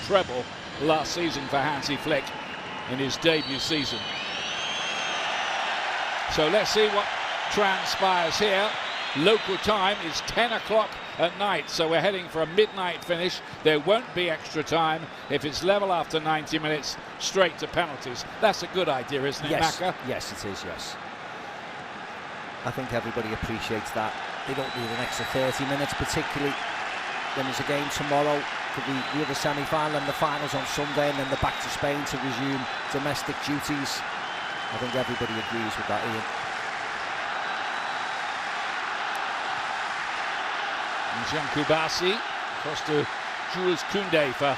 treble last season for Hansi Flick in his debut season. So let's see what transpires here. Local time is 10 o'clock at night, so we're heading for a midnight finish. There won't be extra time. If it's level after 90 minutes, straight to penalties. That's a good idea, isn't it, yes. Macca? Yes, it is, yes. I think everybody appreciates that. They don't need an extra 30 minutes, particularly when there's a game tomorrow. Could be the other semi-final and the finals on Sunday, and then they're back to Spain to resume domestic duties. I think everybody agrees with that, Ian. Jean Kubasi, across to Jules Koundé for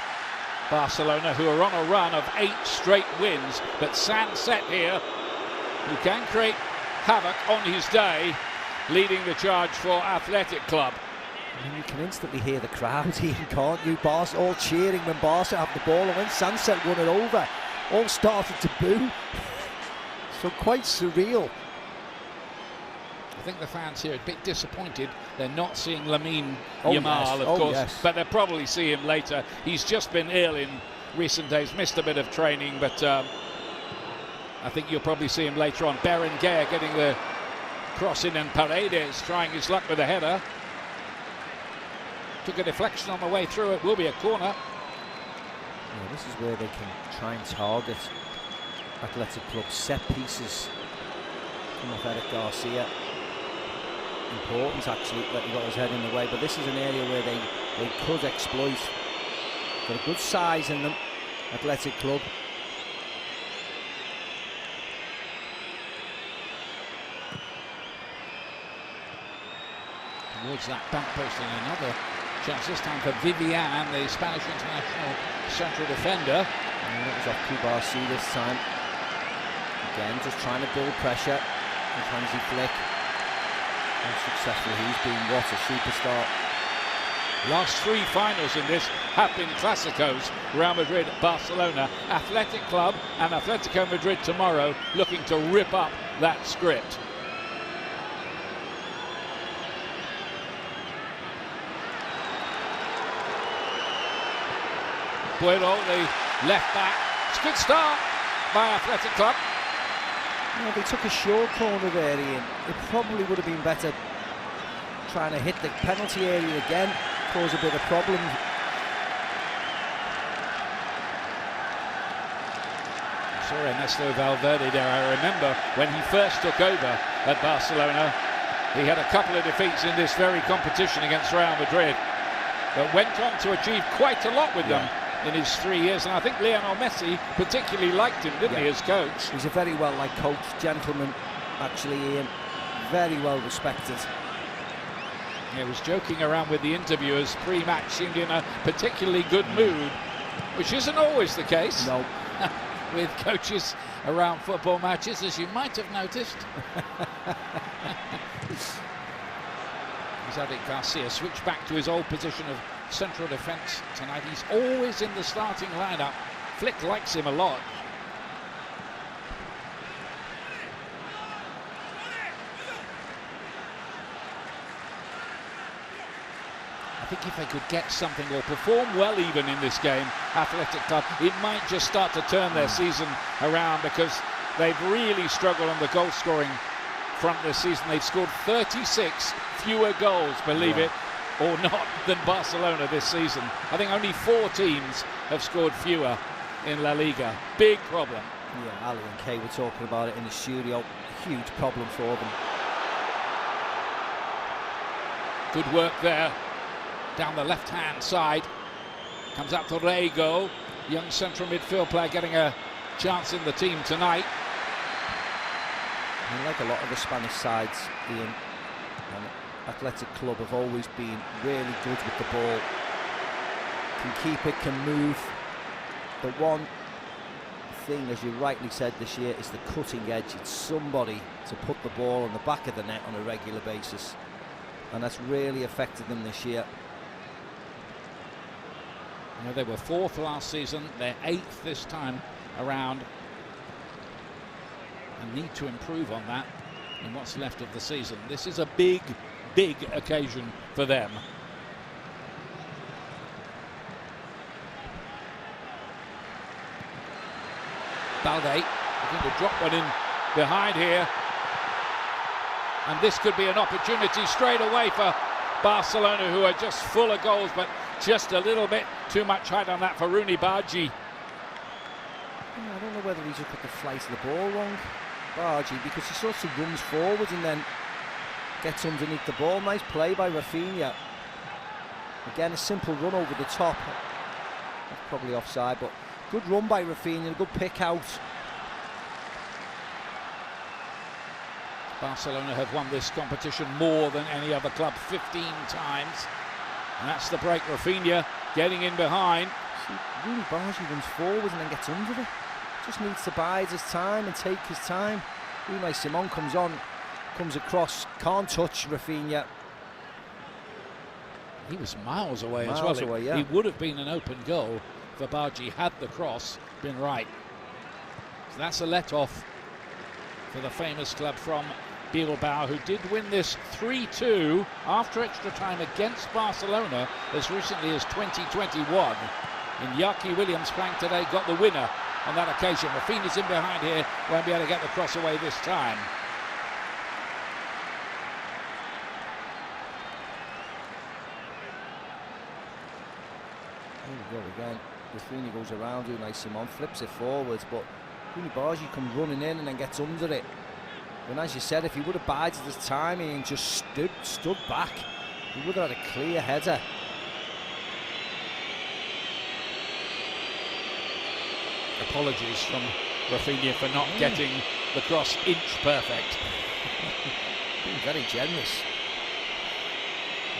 Barcelona, who are on a run of 8 straight wins. But Sanset here, who can create havoc on his day, leading the charge for Athletic Club. I mean, you can instantly hear the crowd here, can't you? Barca all cheering when Barca have the ball, and when Sanset won it over, all started to boo. So quite surreal. I think the fans here are a bit disappointed. They're not seeing Lamine Oh, Yamal, yes. of course, but they'll probably see him later. He's just been ill in recent days, missed a bit of training, but I think you'll probably see him later on. Berenguer getting the cross in, and Paredes trying his luck with a header. Took a deflection on the way through. It will be a corner. Yeah, this is where they can try and target Athletic Club set pieces from Eric Garcia. Important actually that he got his head in the way, but this is an area where they could exploit. Got a good size in them, Athletic Club. Towards that back post, and another chance this time for Vivian, the Spanish international central defender. And that was off Kubasi this time. Again, just trying to build pressure with Hansi Flick. How successful he's been, what a superstar. Last 3 finals in this have been Clásicos. Real Madrid, Barcelona, Athletic Club and Atletico Madrid tomorrow, looking to rip up that script. Bueno, the left back. It's a good start by Athletic Club. Yeah, they took a short corner there, Ian. It probably would have been better trying to hit the penalty area again, cause a bit of problem. I saw Ernesto Valverde there. I remember when he first took over at Barcelona, he had a couple of defeats in this very competition against Real Madrid, but went on to achieve quite a lot with them in his 3 years, and I think Lionel Messi particularly liked him, didn't he, as coach? He's a very well-liked coach, gentleman, actually, Ian. Very well respected. He was joking around with the interviewers pre-match, seemed in a particularly good mood, which isn't always the case. No. With coaches around football matches, as you might have noticed. Eric Garcia switched back to his old position of central defence tonight. He's always in the starting lineup. Flick likes him a lot. I think if they could get something or perform well even in this game, Athletic Club, it might just start to turn their season around, because they've really struggled on the goal scoring front this season. They've scored 36 fewer goals, believe it or not, than Barcelona this season. I think only 4 teams have scored fewer in La Liga. Big problem. Yeah, Ali and Kay were talking about it in the studio. Huge problem for them. Good work there down the left-hand side. Comes out to Rego, young central midfield player, getting a chance in the team tonight. And like a lot of the Spanish sides, Ian, Athletic Club have always been really good with the ball. Can keep it, can move. The one thing, as you rightly said this year, is the cutting edge. It's somebody to put the ball on the back of the net on a regular basis, and that's really affected them this year. You know, they were 4th last season, they're 8th this time around, and need to improve on that in what's left of the season. This is a big occasion for them. Balde looking to drop one in behind here. And this could be an opportunity straight away for Barcelona, who are just full of goals, but just a little bit too much height on that for Rooney Bargi. I don't know whether he just got the flight of the ball wrong, Bargi, because he sort of runs forward and then gets underneath the ball. Nice play by Rafinha. Again, a simple run over the top. That's probably offside, but good run by Rafinha, a good pick out. Barcelona have won this competition more than any other club, 15 times. And that's the break. Rafinha getting in behind. See, Rooney Bargi runs forward and then gets under it. Just needs to bide his time and take his time. Unai Simon comes on, comes across, can't touch Rafinha. He was miles away as Miles well. away, yeah. He would have been an open goal for Bargi had the cross been right. So that's a let-off for the famous club from Bilbao, who did win this 3-2 after extra time against Barcelona as recently as 2021. Iñaki Williams playing today got the winner on that occasion. Rafinha's in behind here, won't be able to get the cross away this time. Here we go again. Rafinha goes around, Unai Simon flips it forwards, but Rooney Bargi comes running in and then gets under it. And as you said, if he would have bided his time and just stood back, he would have had a clear header. Apologies from Rafinha for not getting the cross inch perfect. Being very generous.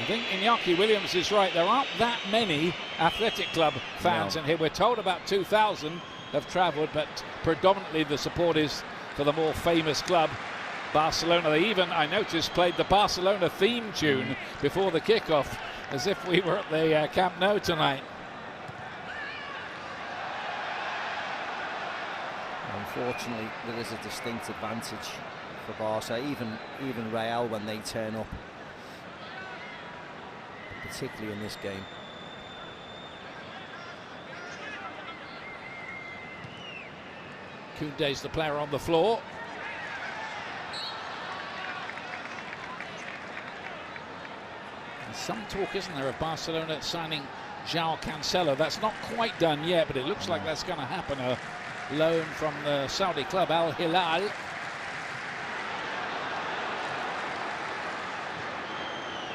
I think Iñaki Williams is right. There aren't that many Athletic Club fans in here. We're told about 2,000 have travelled, but predominantly the support is for the more famous club, Barcelona. They even, I noticed, played the Barcelona theme tune before the kickoff, as if we were at the Camp Nou tonight. Unfortunately, there is a distinct advantage for Barca, even Real when they turn up, particularly in this game. Koundé's the player on the floor. There's some talk, isn't there, of Barcelona signing João Cancelo. That's not quite done yet, but it looks like that's going to happen. A loan from the Saudi club Al Hilal.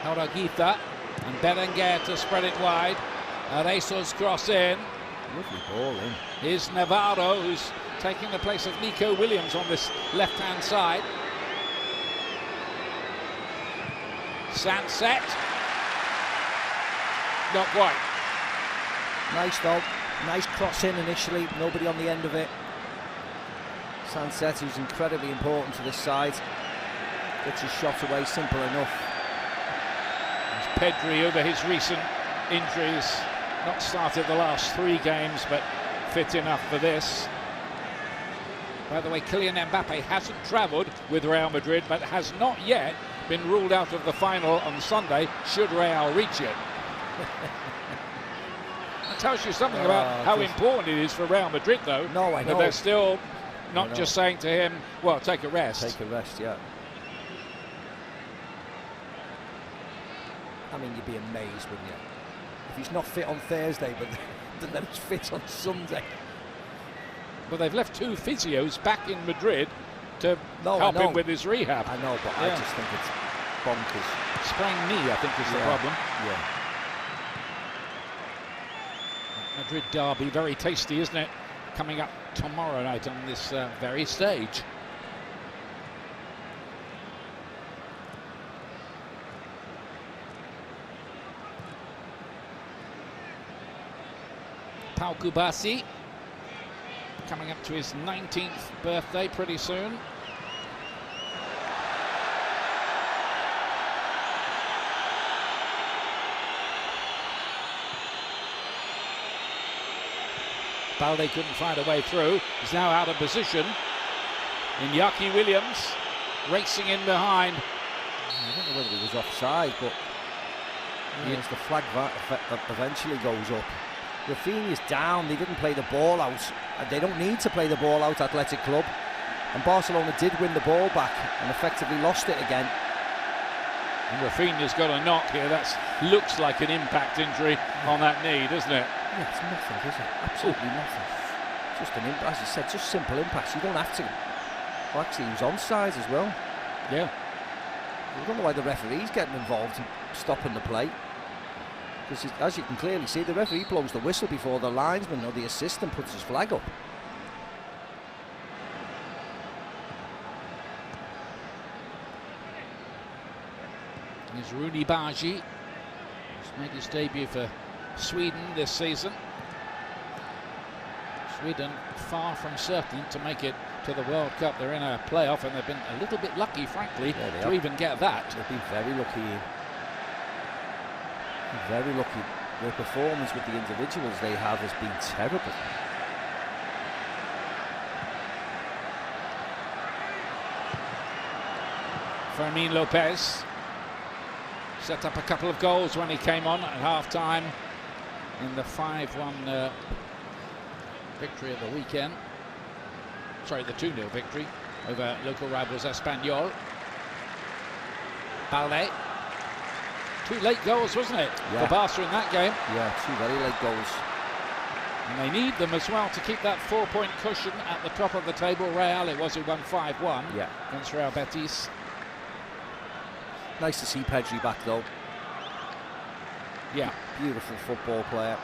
Haraguita and Berenguer to spread it wide. Arezo's cross in. Lovely ball in. Here's Navarro, who's taking the place of Nico Williams on this left-hand side. Sunset. Not quite. Nice though. Nice cross in initially, nobody on the end of it. Sunset, who's incredibly important to this side, gets his shot away, simple enough. Pedri, over his recent injuries, not started the last 3 games, but fit enough for this. By the way, Kylian Mbappe hasn't travelled with Real Madrid, but has not yet been ruled out of the final on Sunday, should Real reach it. That tells you something about how important it is for Real Madrid, though. No, I know. That they're still not just saying to him, well, take a rest. Take a rest, yeah. I mean, you'd be amazed, wouldn't you? If he's not fit on Thursday, but then he's fit on Sunday. Well, they've left 2 physios back in Madrid to help him with his rehab. I know, but I just think it's bonkers. Sprained knee, I think, is the problem. Yeah. Madrid derby, very tasty, isn't it? Coming up tomorrow night on this very stage. Pau Kubasi coming up to his 19th birthday pretty soon. Balde couldn't find a way through. He's now out of position. Iñaki Williams racing in behind. I don't know whether he was offside, but yes, the flag eventually goes up. Rafinha's down. They didn't play the ball out. And they don't need to play the ball out, Athletic Club. And Barcelona did win the ball back and effectively lost it again. And Rafinha's got a knock here. That looks like an impact injury on that knee, doesn't it? Yeah, it's nothing, is it? Absolutely nothing. Just an impact, as you said, just simple impacts. You don't have to. Well, actually, he was onside as well. Yeah. I don't know why the referee's getting involved in stopping the play. Because as you can clearly see, the referee blows the whistle before the linesman or the assistant puts his flag up. Here's Rooney Baji. He's made his debut for Sweden this season. Sweden far from certain to make it to the World Cup. They're in a playoff and they've been a little bit lucky, frankly, to even get that. They've been very lucky. Very lucky. Their performance with the individuals they have has been terrible. Fermin Lopez set up a couple of goals when he came on at half-time in the 5-1 victory of the weekend. Sorry, the 2-0 victory over local rivals Espanyol. Balde. 2 late goals, wasn't it, for Barca in that game? Yeah, 2 very late goals. And they need them as well to keep that 4-point cushion at the top of the table. Real, it was who won 5-1 against Real Betis. Nice to see Pedri back though. Yeah. Beautiful football player.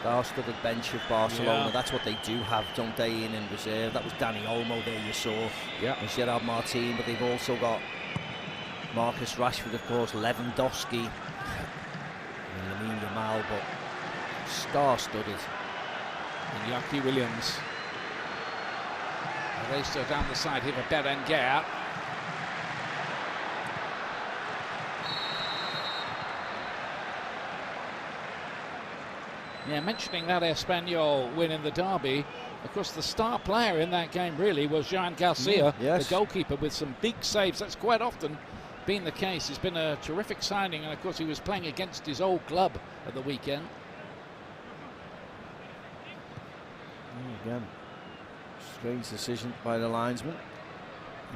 Star-studded bench of Barcelona. That's what they do have, don't they, in reserve. That was Dani Olmo there you saw. And Gerard Martin, but they've also got Marcus Rashford, of course, Lewandowski, and Lamine Yamal, but star-studded. And Iñaki Williams. They still down the side here for Berenguer. Yeah, mentioning that Espanyol win in the derby, of course the star player in that game really was Jean Garcia, the goalkeeper, with some big saves. That's quite often been the case. He's been a terrific signing, and of course he was playing against his old club at the weekend. Again, strange decision by the linesman.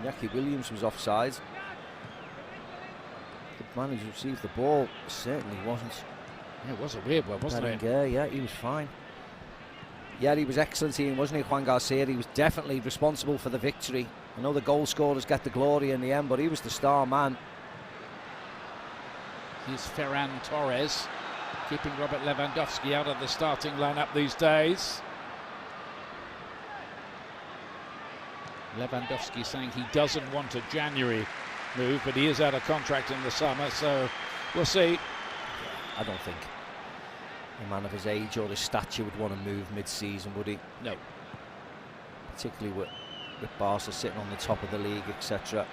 Iñaki Williams was offside. The man who received the ball certainly wasn't. Yeah, it was a weird one, wasn't it? Yeah, he was fine. Yeah, he was excellent, Ian, wasn't he, Juan Garcia? He was definitely responsible for the victory. I know the goal scorers get the glory in the end, but he was the star man. Here's Ferran Torres, keeping Robert Lewandowski out of the starting lineup these days. Lewandowski saying he doesn't want a January move, but he is out of contract in the summer, so we'll see. I don't think a man of his age or his stature would want to move mid-season, would he? No. Particularly with Barca sitting on the top of the league, etc.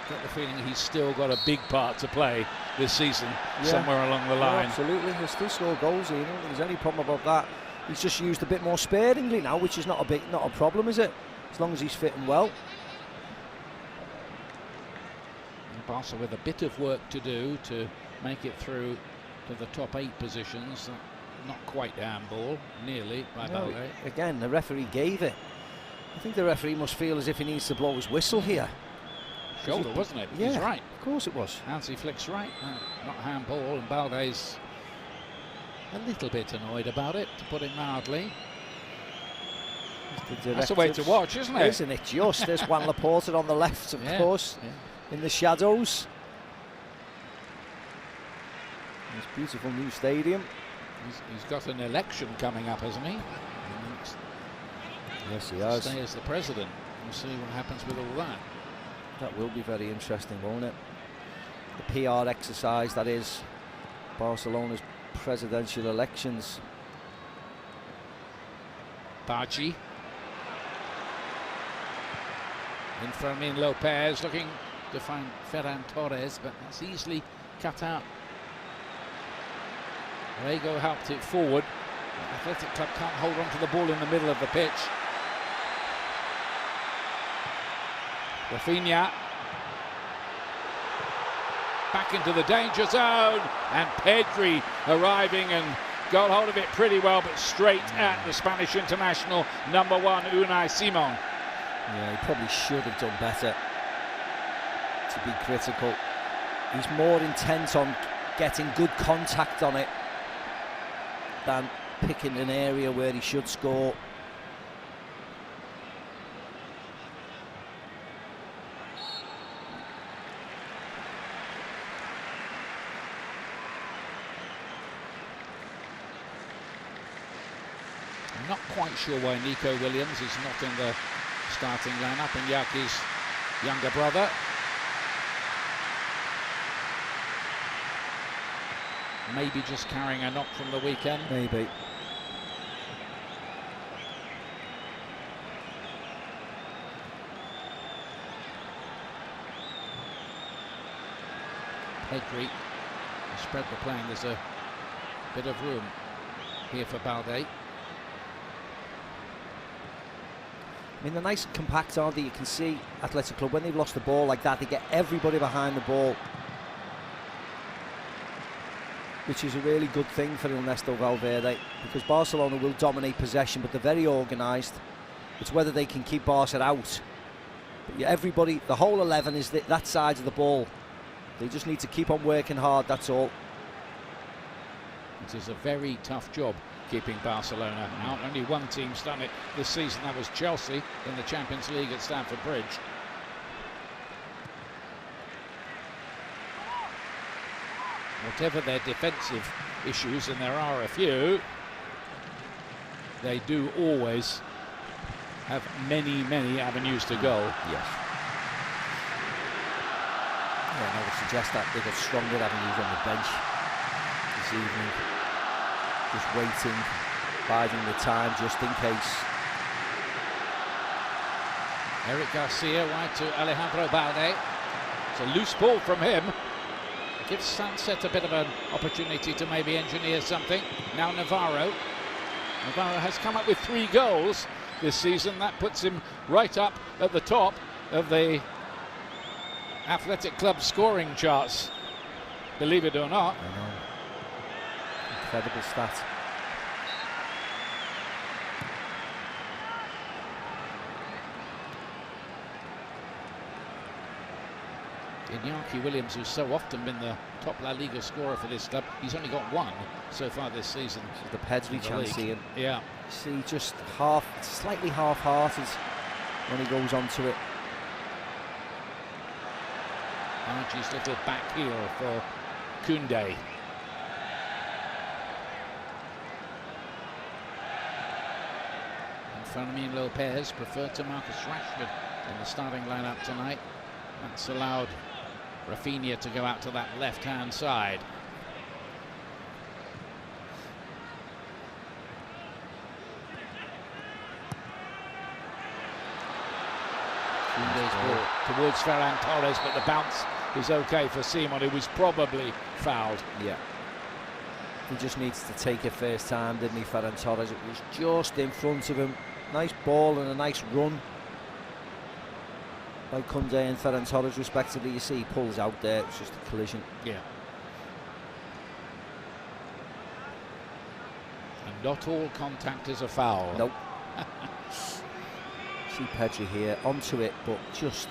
Get the feeling he's still got a big part to play this season somewhere along the line. Absolutely, he'll still score goals. I don't think there's any problem about that. He's just used a bit more sparingly now, which is not a problem, is it? As long as he's fitting well. And Barca with a bit of work to do to make it through to the top 8 positions. Not quite handball, nearly by Balde. Again, the referee gave it. I think the referee must feel as if he needs to blow his whistle here. Shoulder, wasn't it? Yeah, he's right. Of course it was. Hansi Flick's right. Not handball, and Balde's a little bit annoyed about it, to put it mildly. That's the way to watch, isn't it? Isn't it just? There's Juan Laporta on the left, of course, in the shadows. This beautiful new stadium. He's got an election coming up, hasn't he? Yes, he has. Stay as the president. We'll see what happens with all that. That will be very interesting, won't it? The PR exercise, that is, Barcelona's presidential elections. Baji. In Fermin Lopez, looking to find Ferran Torres, but that's easily cut out. Rego helped it forward. Athletic Club can't hold on to the ball in the middle of the pitch. Rafinha back into the danger zone, and Pedri arriving and got hold of it pretty well, but straight at the Spanish international, number 1, Unai Simon. Yeah, he probably should have done better, to be critical. He's more intent on getting good contact on it than picking an area where he should score. I'm not quite sure why Nico Williams is not in the starting lineup, Inyaki's younger brother. Maybe just carrying a knock from the weekend. Maybe. Pedri spread the playing. There's a bit of room here for Balde. I mean, they're nice and compact, aren't they? You can see Athletico, when they've lost the ball like that, they get everybody behind the ball, which is a really good thing for Ernesto Valverde, because Barcelona will dominate possession, but they're very organised. It's whether they can keep Barca out. But yeah, everybody, the whole 11 is that side of the ball. They just need to keep on working hard, that's all. It is a very tough job keeping Barcelona out. Only one team's done it this season, that was Chelsea in the Champions League at Stamford Bridge. Whatever their defensive issues, and there are a few, they do always have many, many avenues to goal. Yes. Yeah, I would suggest that they've got stronger avenues on the bench this evening. Just waiting, biding the time just in case. Eric Garcia wide to Alejandro Balde. It's a loose ball from him. Gives Sunset a bit of an opportunity to maybe engineer something. Now Navarro. Navarro has come up with 3 goals this season. That puts him right up at the top of the Athletic Club scoring charts, believe it or not. I know. Incredible stat. Iñaki Williams, who's so often been the top La Liga scorer for this club, he's only got 1 so far this season. This is the Pedri chance here. Yeah. See, just slightly half-hearted when he goes onto it. Archie's little back heel for Koundé. And Fermin Lopez preferred to Marcus Rashford in the starting lineup tonight. That's allowed Rafinha to go out to that left-hand side. Koundé's ball towards Ferran Torres, but the bounce is okay for Simon, who was probably fouled. Yeah. He just needs to take it first time, didn't he, Ferran Torres? It was just in front of him. Nice ball and a nice run by Koundé and Ferran Torres respectively. You see he pulls out there, it's just a collision. Yeah. And not all contact is a foul. Nope. See Pedri here, onto it, but just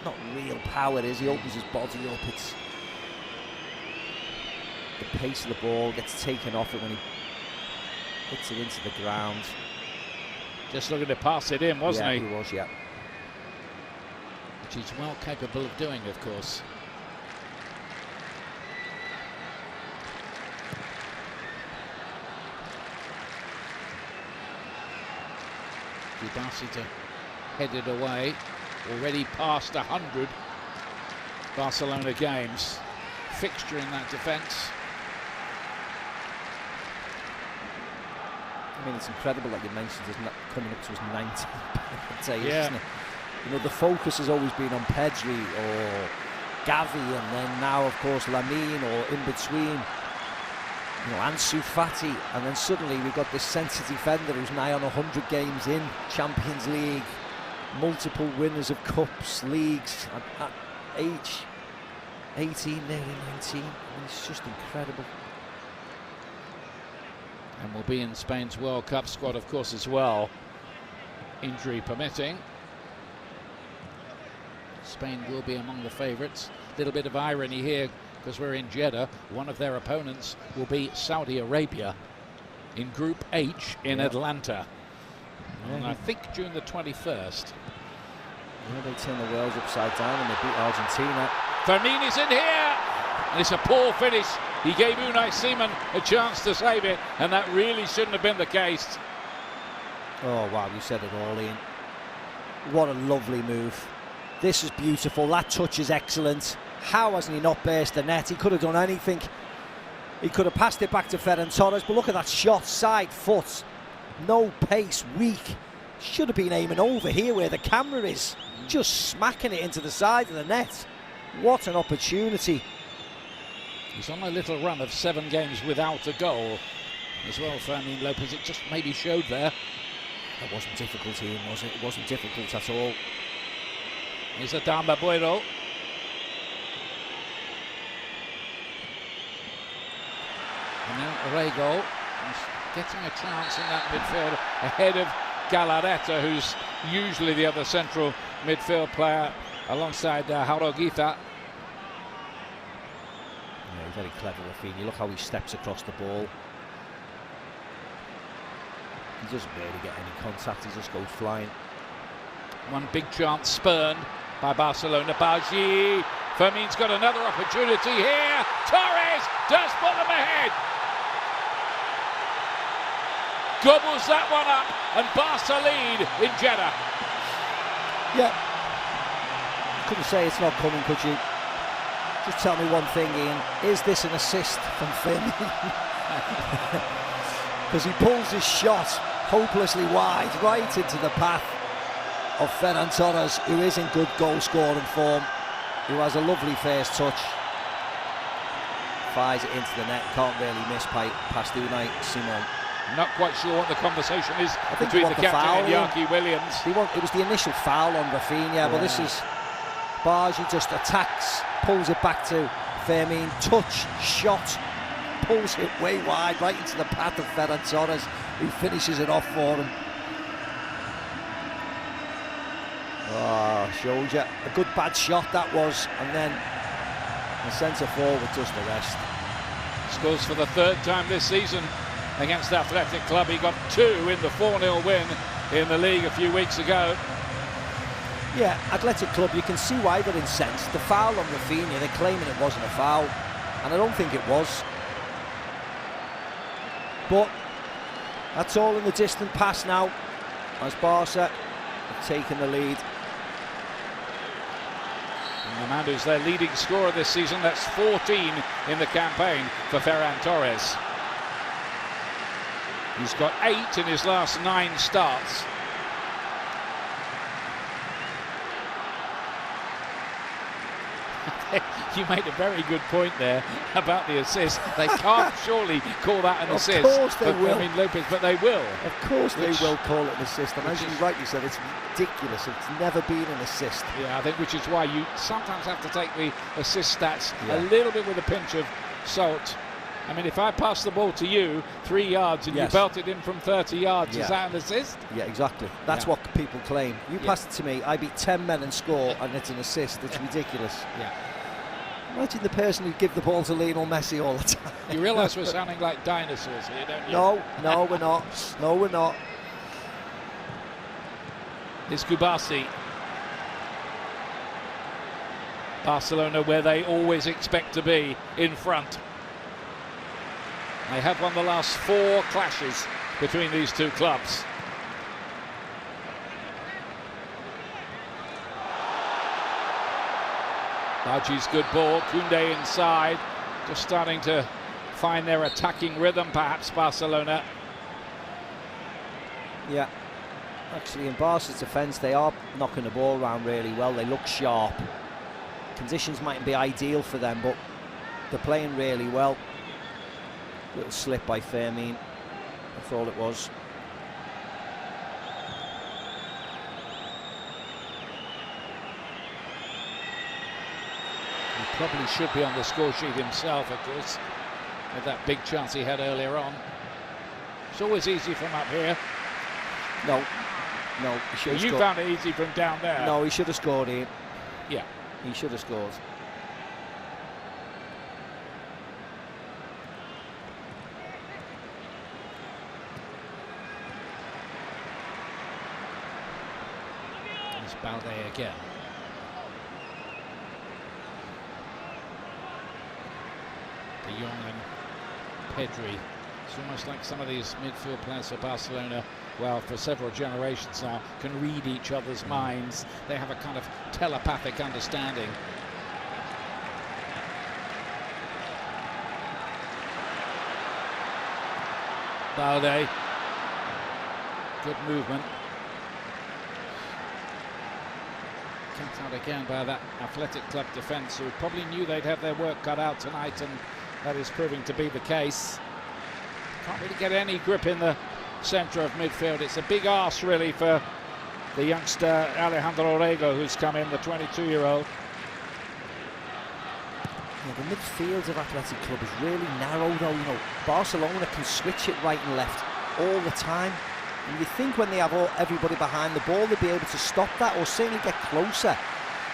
not real power, is he? Opens his body up, it's the pace of the ball gets taken off it when he hits it into the ground. Just looking to pass it in, wasn't he? Yeah, he was, yeah. Which he's well capable of doing, of course. Dibasi to head it away. Already past 100 Barcelona games. Fixture in that defence. I mean, it's incredible that you mentioned he's coming up to his 19th birthday, Yeah. isn't it? You know, the focus has always been on Pedri or Gavi, and then now, of course, Lamine or in between. you know, Ansu Fati, and then suddenly we've got this centre defender who's nigh on 100 games in Champions League, multiple winners of cups, leagues at age 18, nearly 19. I mean, it's just incredible. And will be in Spain's World Cup squad, of course, as well, injury permitting. Spain will be among the favourites. A little bit of irony here, because we're in Jeddah. One of their opponents will be Saudi Arabia in Group H in Atlanta. And I think June the 21st. Yeah, they turn the world upside down and they beat Argentina. Fermin is in here, and it's a poor finish. He gave Unai Simon a chance to save it, and that really shouldn't have been the case. Oh wow, you said it all, Ian. What a lovely move. This is beautiful. That touch is excellent. How hasn't he not burst the net? He could have done anything. He could have passed it back to Ferran Torres, but look at that shot, side foot. No pace, weak. Should have been aiming over here where the camera is. Just smacking it into the side of the net. What an opportunity. He's on a little run of 7 games without a goal as well. Fermin Lopez, it just maybe showed there. That wasn't difficult, Ian, was it? It wasn't difficult at all. Here's Adama Boiro. And now Rego is getting a chance in that midfield ahead of Galarreta, who's usually the other central midfield player alongside Haroguita. Yeah, he's very clever, Rafinha. Look how he steps across the ball. He doesn't really get any contact, he just goes flying. One big chance spurned by Barcelona. Baji. Fermin's got another opportunity here. Torres does put them ahead. Gobbles that one up, and Barca lead in Jeddah. Yeah. Couldn't say it's not coming, could you? Just tell me one thing, Ian. Is this an assist from Fermin? Because he pulls his shot hopelessly wide, right into the path of Ferran Torres, who is in good goal-scoring form, who has a lovely first touch. Fires it into the net, can't really miss past Unai Simon. Not quite sure what the conversation is between the captain foul, and Iñaki Williams. It was the initial foul on Rafinha, but this is Bargi just attacks, pulls it back to Fermin, touch, shot, pulls it way wide, right into the path of Ferran Torres, who finishes it off for him. Oh, shows you. A good bad shot that was, and then the centre forward does the rest. Scores for the 3rd time this season against Athletic Club. He got 2 in the 4-0 win in the league a few weeks ago. Yeah, Athletic Club, you can see why they're incensed. The foul on Rafinha, they're claiming it wasn't a foul, and I don't think it was. But that's all in the distant past now, as Barca have taken the lead. And the man who's their leading scorer this season, that's 14 in the campaign for Ferran Torres. He's got 8 in his last 9 starts. You made a very good point there about the assist. They can't surely call that an assist. Of course they will. Fermin Lopez, but they will. Of course they will call it an assist. And as you rightly said, it's ridiculous. It's never been an assist. Yeah, I think which is why you sometimes have to take the assist stats a little bit with a pinch of salt. I mean, if I pass the ball to you 3 yards and you belt it in from 30 yards, is that an assist? Yeah, exactly. That's what people claim. You pass it to me, I beat 10 men and score, and it's an assist. It's ridiculous. Yeah. Imagine the person who'd give the ball to Lionel Messi all the time. You realise we're sounding like dinosaurs here, don't you? No, we're not. No, we're not. It's Kubasi. Barcelona, where they always expect to be, in front. They have won the last 4 clashes between these 2 clubs. Baji's good ball, Koundé inside, just starting to find their attacking rhythm, perhaps, Barcelona. Yeah, actually in Barca's defence, they are knocking the ball around really well. They look sharp. Conditions mightn't be ideal for them, but they're playing really well. Little slip by Firmine. That's all it was. He probably should be on the score sheet himself, of course, with that big chance he had earlier on. It's always easy from up here. No, he should have scored. You found it easy from down there. No, he should have scored here. Yeah. He should have scored. It's Balde again. De Jong and Pedri. It's almost like some of these midfield players for Barcelona, well, for several generations now, can read each other's minds. They have a kind of telepathic understanding. Balde. Good movement. Kept out again by that Athletic Club defence, who probably knew they'd have their work cut out tonight, and that is proving to be the case. Can't really get any grip in the centre of midfield. It's a big arse really for the youngster Alejandro Orrego, who's come in, the 22-year-old. Yeah, the midfield of Athletic Club is really narrow though. You know, Barcelona can switch it right and left all the time. And you think when they have everybody behind the ball, they'll be able to stop that or certainly get closer.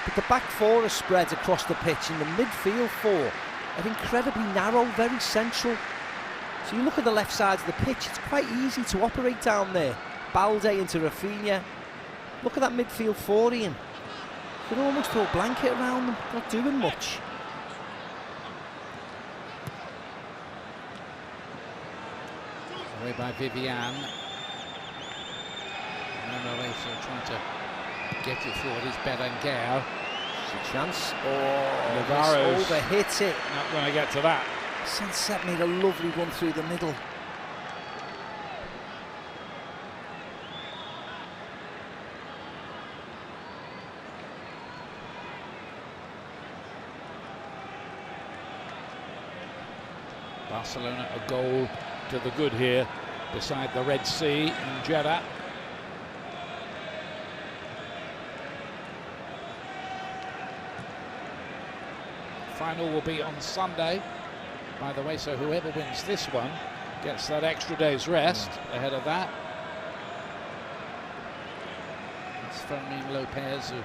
But the back four are spread across the pitch, and the midfield four are incredibly narrow, very central. So you look at the left side of the pitch, it's quite easy to operate down there. Balde into Rafinha. Look at that midfield four, Ian. You could almost throw a blanket around them, not doing much. Away by Vivian. Lorenzo trying to get it forward. It's Berenguer. It's a chance. Oh, Navarro's overhit it. Not going to get to that. Sunset made a lovely run through the middle. Barcelona a goal to the good here beside the Red Sea in Jeddah. Final will be on Sunday, by the way, so whoever wins this one gets that extra day's rest ahead of that. It's Fermin Lopez, who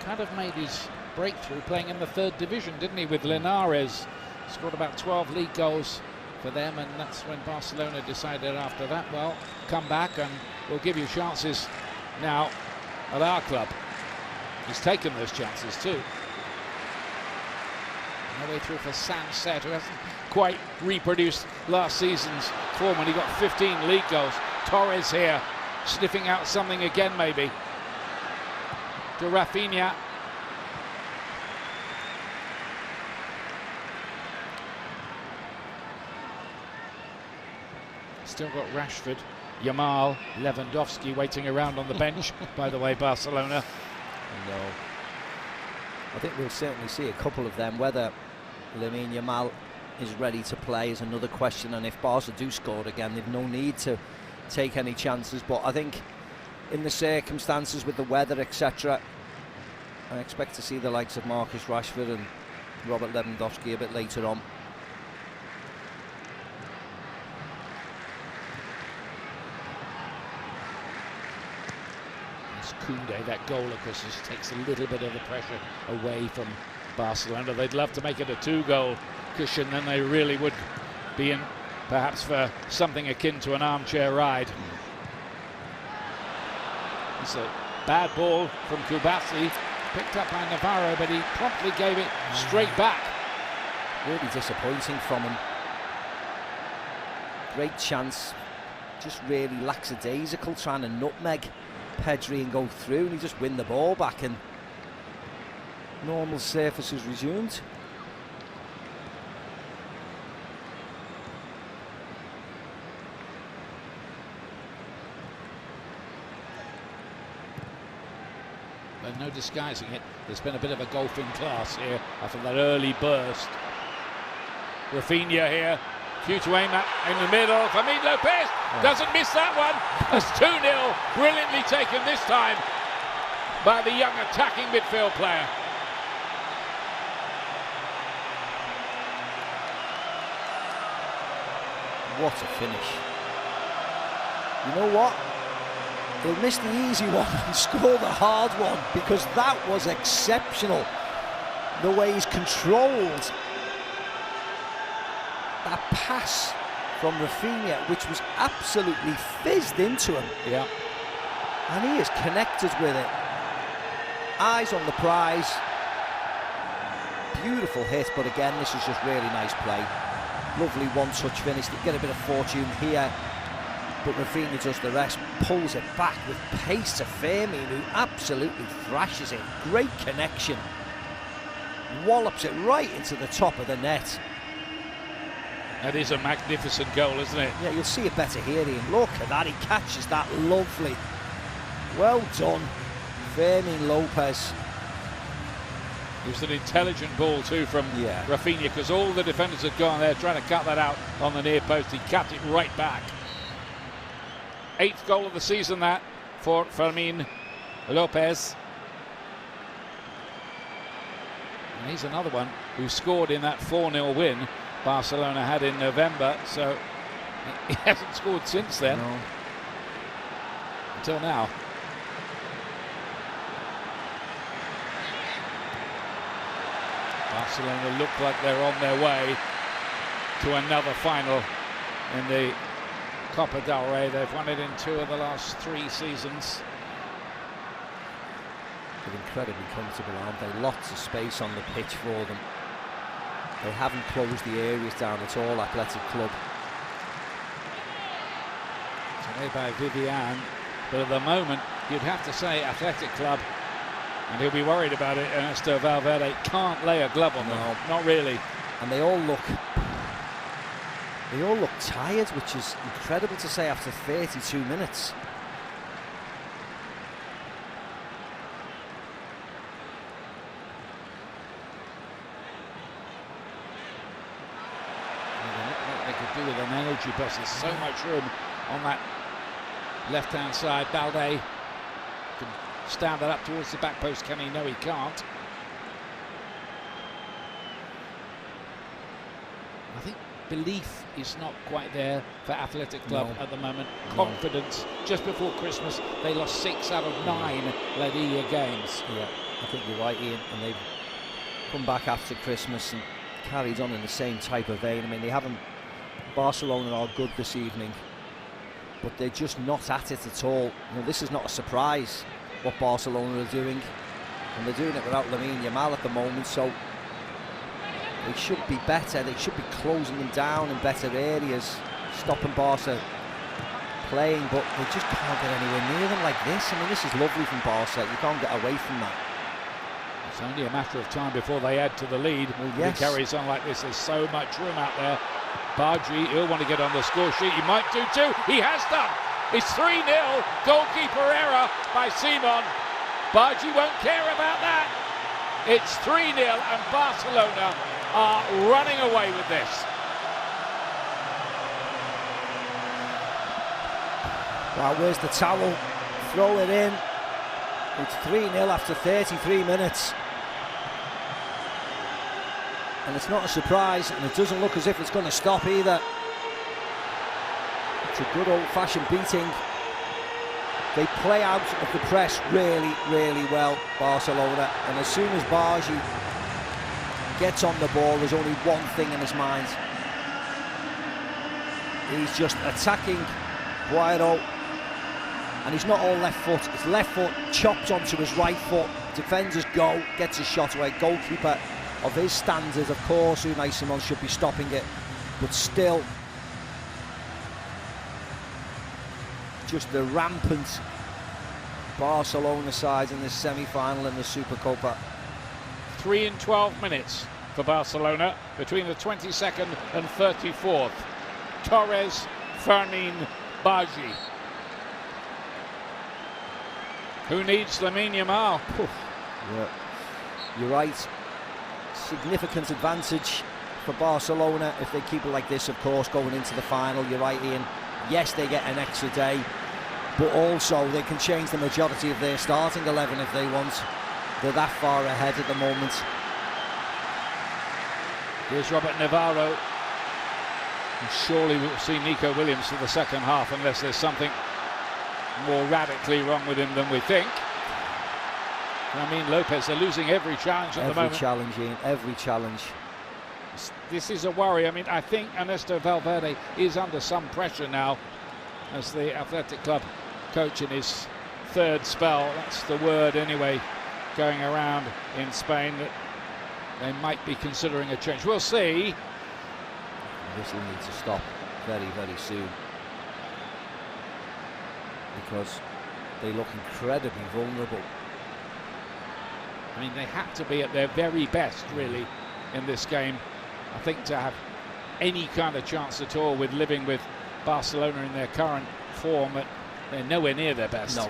kind of made his breakthrough playing in the third division, didn't he, with Linares? Scored about 12 league goals for them, and that's when Barcelona decided after that, well, come back and we'll give you chances now at our club. He's taken those chances too. No way through for Sunset, who hasn't quite reproduced last season's form when he got 15 league goals. Torres here, sniffing out something again maybe. To Rafinha. Still got Rashford, Yamal, Lewandowski waiting around on the bench. By the way, Barcelona. No. I think we'll certainly see a couple of them. Whether Lamine Yamal is ready to play is another question, and if Barca do score again, they've no need to take any chances. But I think in the circumstances with the weather, etc., I expect to see the likes of Marcus Rashford and Robert Lewandowski a bit later on. Koundé, that goal of course just takes a little bit of the pressure away from Barcelona. They'd love to make it a two-goal cushion, then they really would be in perhaps for something akin to an armchair ride. It's a bad ball from Kubasi, picked up by Navarro, but he promptly gave it straight back. Really disappointing from him. Great chance, just really lackadaisical, trying to nutmeg Pedri and go through, and he just win the ball back, and normal surfaces resumed. There's no disguising it. There's been a bit of a golfing class here after that early burst. Rafinha here Few to aim at in the middle. Fermin Lopez doesn't miss that one. That's 2-0. Brilliantly taken this time by the young attacking midfield player. What a finish. You know what? He'll miss the easy one and score the hard one, because that was exceptional. The way he's controlled that pass from Rafinha, which was absolutely fizzed into him. Yeah. And he is connected with it. Eyes on the prize. Beautiful hit, but again, this is just really nice play. Lovely one-touch finish. They get a bit of fortune here, but Rafinha does the rest. Pulls it back with pace to Fermin, who absolutely thrashes it. Great connection. Wallops it right into the top of the net. That is a magnificent goal, isn't it? Yeah, you'll see it better here, Ian. Look at that, he catches that lovely. Well done, Fermin Lopez. It was an intelligent ball too from Rafinha, because all the defenders had gone there trying to cut that out on the near post. He cut it right back. 8th goal of the season, that, for Fermin Lopez. And he's another one who scored in that 4-0 win Barcelona had in November, so he hasn't scored since then. No. Until now. Barcelona look like they're on their way to another final in the Copa del Rey. They've won it in 2 of the last 3 seasons. They're incredibly comfortable, aren't they? Lots of space on the pitch for them. They haven't closed the areas down at all, Athletic Club. It's made by Vivian, but at the moment you'd have to say Athletic Club, and he'll be worried about it. Ernesto Valverde can't lay a glove on them, not really. And they all look tired, which is incredible to say after 32 minutes. They could do with an energy bus. There's so much room on that left-hand side. Balde can stand that up towards the back post. Can he? No, he can't. I think belief is not quite there for Athletic Club at the moment. Confidence. Just before Christmas, they lost 6 out of 9 La Liga games. Yeah, I think you're right, Ian. And they've come back after Christmas and carried on in the same type of vein. I mean, they haven't. Barcelona are good this evening, but they're just not at it at all. You know, this is not a surprise what Barcelona are doing, and they're doing it without Lamine Yamal at the moment, so they should be better. They should be closing them down in better areas, stopping Barca playing, but they just can't get anywhere near them like this. I mean, this is lovely from Barca. You can't get away from that. It's only a matter of time before they add to the lead. Well, yes. If he carries on like this, there's so much room out there. Bargi, he'll want to get on the score sheet. He might do too. He has done. It's 3-0. Goalkeeper error by Simon. Bargi won't care about that. It's 3-0 and Barcelona are running away with this. Well, where's the towel? Throw it in. It's 3-0 after 33 minutes. And it's not a surprise, and it doesn't look as if it's going to stop either. It's a good old-fashioned beating. They play out of the press really, really well, Barcelona. And as soon as Bargi gets on the ball, there's only one thing in his mind. He's just attacking Guairo. And he's not all left foot. His left foot chopped onto his right foot. Defenders go, gets a shot away. Goalkeeper of his standard, of course, Unai Simon should be stopping it, but still, just the rampant Barcelona side in this semi-final in the Supercopa. 3 in 12 minutes for Barcelona between the 22nd and 34th. Torres, Fermin, Bargi. Who needs Lamine Yamal? Yeah, you're right. Significant advantage for Barcelona if they keep it like this, of course, going into the final. You're right, Ian. Yes, they get an extra day, but also they can change the majority of their starting 11 if they want. They're that far ahead at the moment. Here's Robert Navarro. And surely we'll see Nico Williams for the second half unless there's something more radically wrong with him than we think. I mean, Lopez, they're losing every challenge at the moment. Every challenge, Ian, every challenge. This is a worry. I mean, I think Ernesto Valverde is under some pressure now as the Athletic Club coach in his third spell. That's the word anyway going around in Spain, that they might be considering a change. We'll see. This will need to stop very, very soon, because they look incredibly vulnerable. I mean, they had to be at their very best, really, in this game, I think, to have any kind of chance at all with living with Barcelona in their current form. But they're nowhere near their best. No.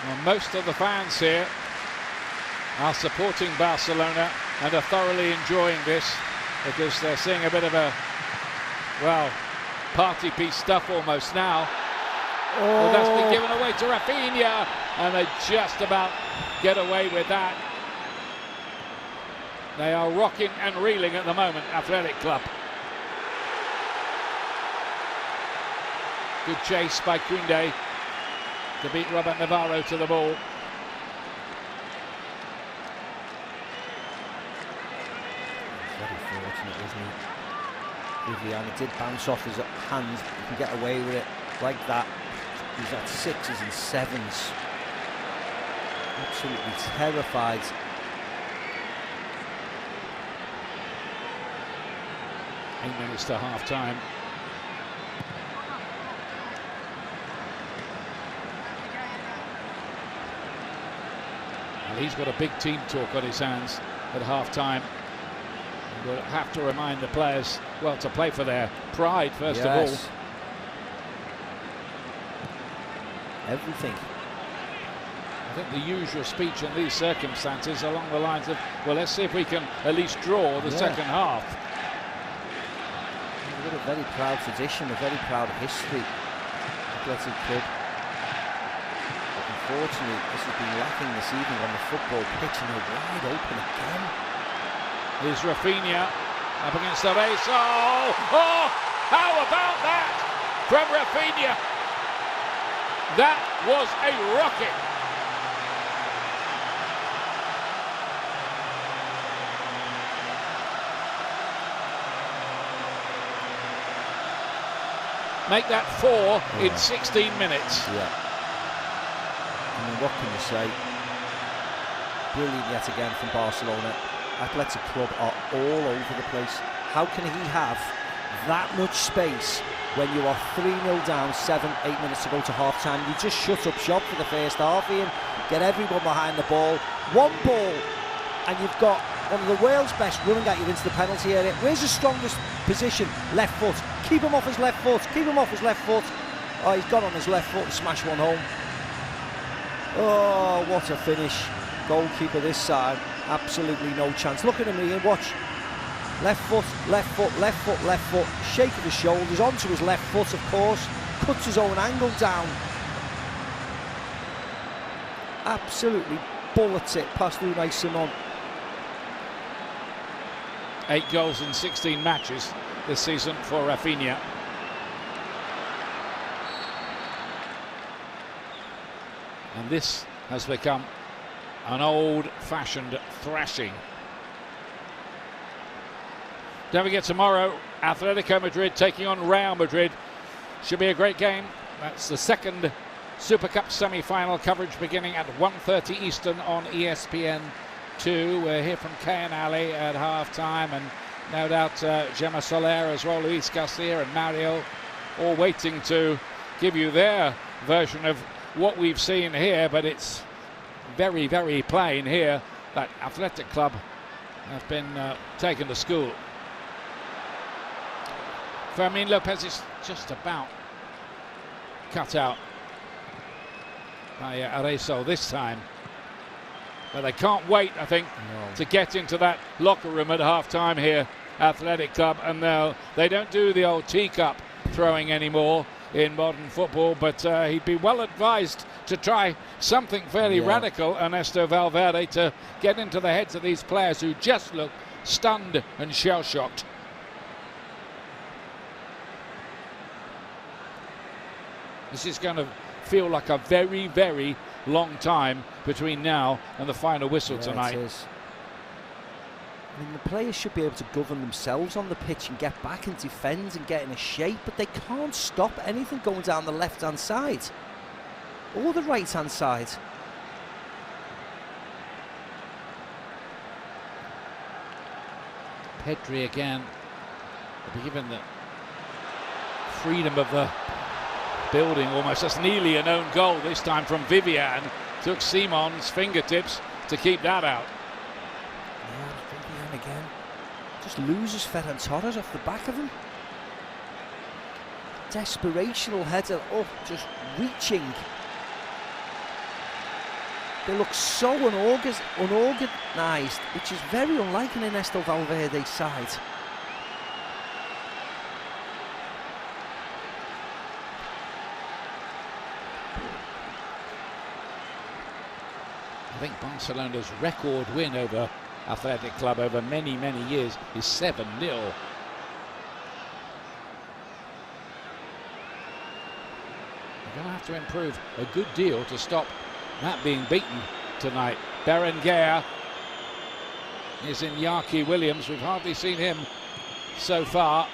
Well, most of the fans here are supporting Barcelona and are thoroughly enjoying this, because they're seeing a bit of a, well, party piece stuff almost now. Oh. Well, that's been given away to Rafinha, and they just about get away with that. They are rocking and reeling at the moment, Athletic Club. Good chase by Koundé to beat Robert Navarro to the ball. Very fortunate, isn't he? Vivian, it did bounce off his hands. He can get away with it like that. He's at 6s and 7s. Absolutely terrified. Eight minutes to half time. Well, he's got a big team talk on his hands at half time. We'll have to remind the players, well, to play for their pride first of all. Everything. I think the usual speech in these circumstances along the lines of, well, let's see if we can at least draw the second half. We've got a very proud tradition, a very proud history, Athletic Club. But unfortunately, this has been lacking this evening on the football pitch, and they're wide open again. Here's Rafinha up against the base. Oh, how about that from Rafinha? That was a rocket. Make that 4 in 16 minutes. Yeah. I mean, what can you say? Brilliant yet again from Barcelona. Athletic Club are all over the place. How can he have that much space when you are 3-0 down, 7-8 minutes to go to half-time? You just shut up shop for the first half, Ian. Get everyone behind the ball. One ball, and you've got one of the world's best running at you into the penalty area. Where's the strongest position? Left foot. Keep him off his left foot. Keep him off his left foot. Oh, he's got on his left foot and smashed one home. Oh, what a finish. Goalkeeper this side. Absolutely no chance. Look at him, Ian. Watch. Left foot, left foot, left foot, left foot. Shake of his shoulders onto his left foot, of course. Cuts his own angle down. Absolutely bullets it past Unai Simon. 8 goals in 16 matches this season for Rafinha. And this has become an old-fashioned thrashing. Don't forget, tomorrow, Athletico Madrid taking on Real Madrid. Should be a great game. That's the second Super Cup semi-final coverage beginning at 1:30 Eastern on ESPN2. We're here from Kay and Ali at half-time, and no doubt Gemma Soler as well, Luis Garcia and Mario, all waiting to give you their version of what we've seen here, but it's very, very plain here that Athletic Club have been taken to school. Fermin Lopez is just about cut out by Arezzo this time. But they can't wait, I think, to get into that locker room at half-time here, Athletic Club. And they don't do the old teacup throwing anymore in modern football, but he'd be well advised to try something fairly radical, Ernesto Valverde, to get into the heads of these players who just look stunned and shell-shocked. This is going to feel like a very, very long time between now and the final whistle tonight. It is. I mean, the players should be able to govern themselves on the pitch and get back and defend and get in a shape, but they can't stop anything going down the left-hand side or the right-hand side. Pedri again will be given the freedom of the building almost. That's nearly an own goal this time from Vivian. Took Simon's fingertips to keep that out. Yeah, Vivian again. Just loses Ferran Torres off the back of him. Desperational header. Oh, just reaching. They look so unorganised, which is very unlike an Ernesto Valverde side. I think Barcelona's record win over Athletic Club over many, many years is 7-0. They're going to have to improve a good deal to stop that being beaten tonight. Berenguer is in Iñaki Williams. We've hardly seen him so far.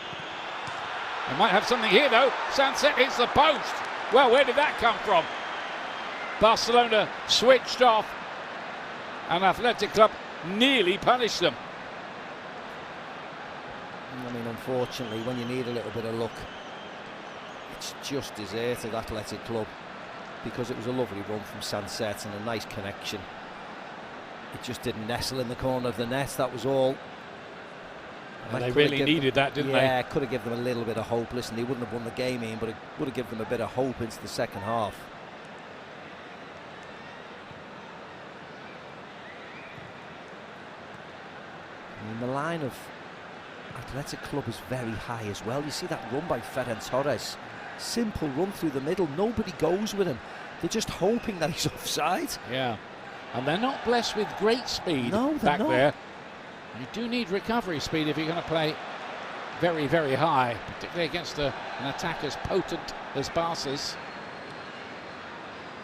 They might have something here though. Sunset hits the post. Well, where did that come from? Barcelona switched off and Athletic Club nearly punished them. I mean, unfortunately, when you need a little bit of luck, it's just deserted Athletic Club, because it was a lovely run from Sunset and a nice connection. It just didn't nestle in the corner of the net, that was all. And they really needed that, didn't they? Yeah, could have given them a little bit of hope. Listen, they wouldn't have won the game in, but it would have given them a bit of hope into the second half. I mean, the line of Athletic Club is very high as well. You see that run by Ferran Torres. Simple run through the middle. Nobody goes with him. They're just hoping that he's offside. Yeah. And they're not blessed with great speed back there. You do need recovery speed if you're going to play very, very high, particularly against an attack as potent as Barca's.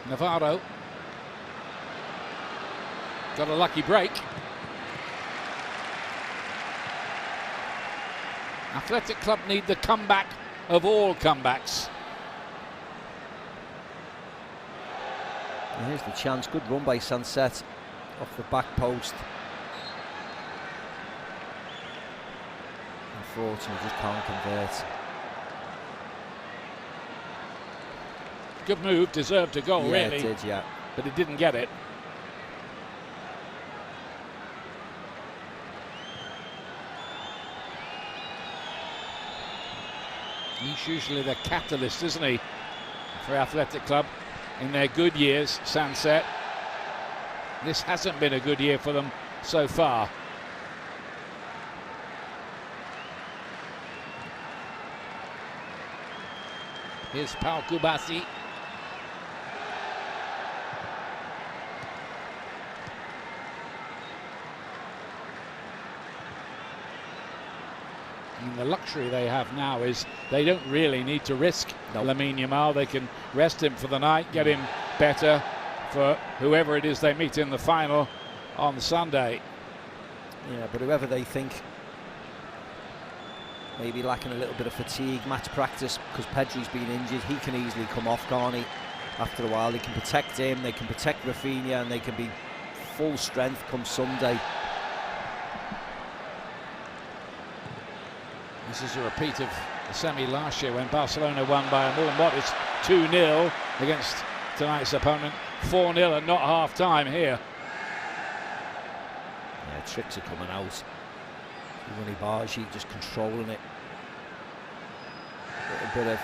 Navarro got a lucky break. Athletic Club need the comeback of all comebacks. And here's the chance. Good run by Sunset off the back post. Unfortunately, just can't convert. Good move, deserved a goal, yeah, really. It did, yeah. But it didn't get it. He's usually the catalyst, isn't he, for Athletic Club in their good years, Sunset. This hasn't been a good year for them so far. Here's Pau Kubasi. And the luxury they have now is they don't really need to risk Lamine Yamal. They can rest him for the night, get him better for whoever it is they meet in the final on Sunday. Yeah, but whoever they think maybe lacking a little bit of fatigue, match practice, because Pedri's been injured, he can easily come off, can't he? After a while, they can protect him, they can protect Rafinha, and they can be full strength come Sunday. This is a repeat of the semi last year when Barcelona won by a more modest 2-0 against tonight's opponent. 4-0 and not half-time here. tricks are coming out. Rooney Bargi just controlling it. A bit of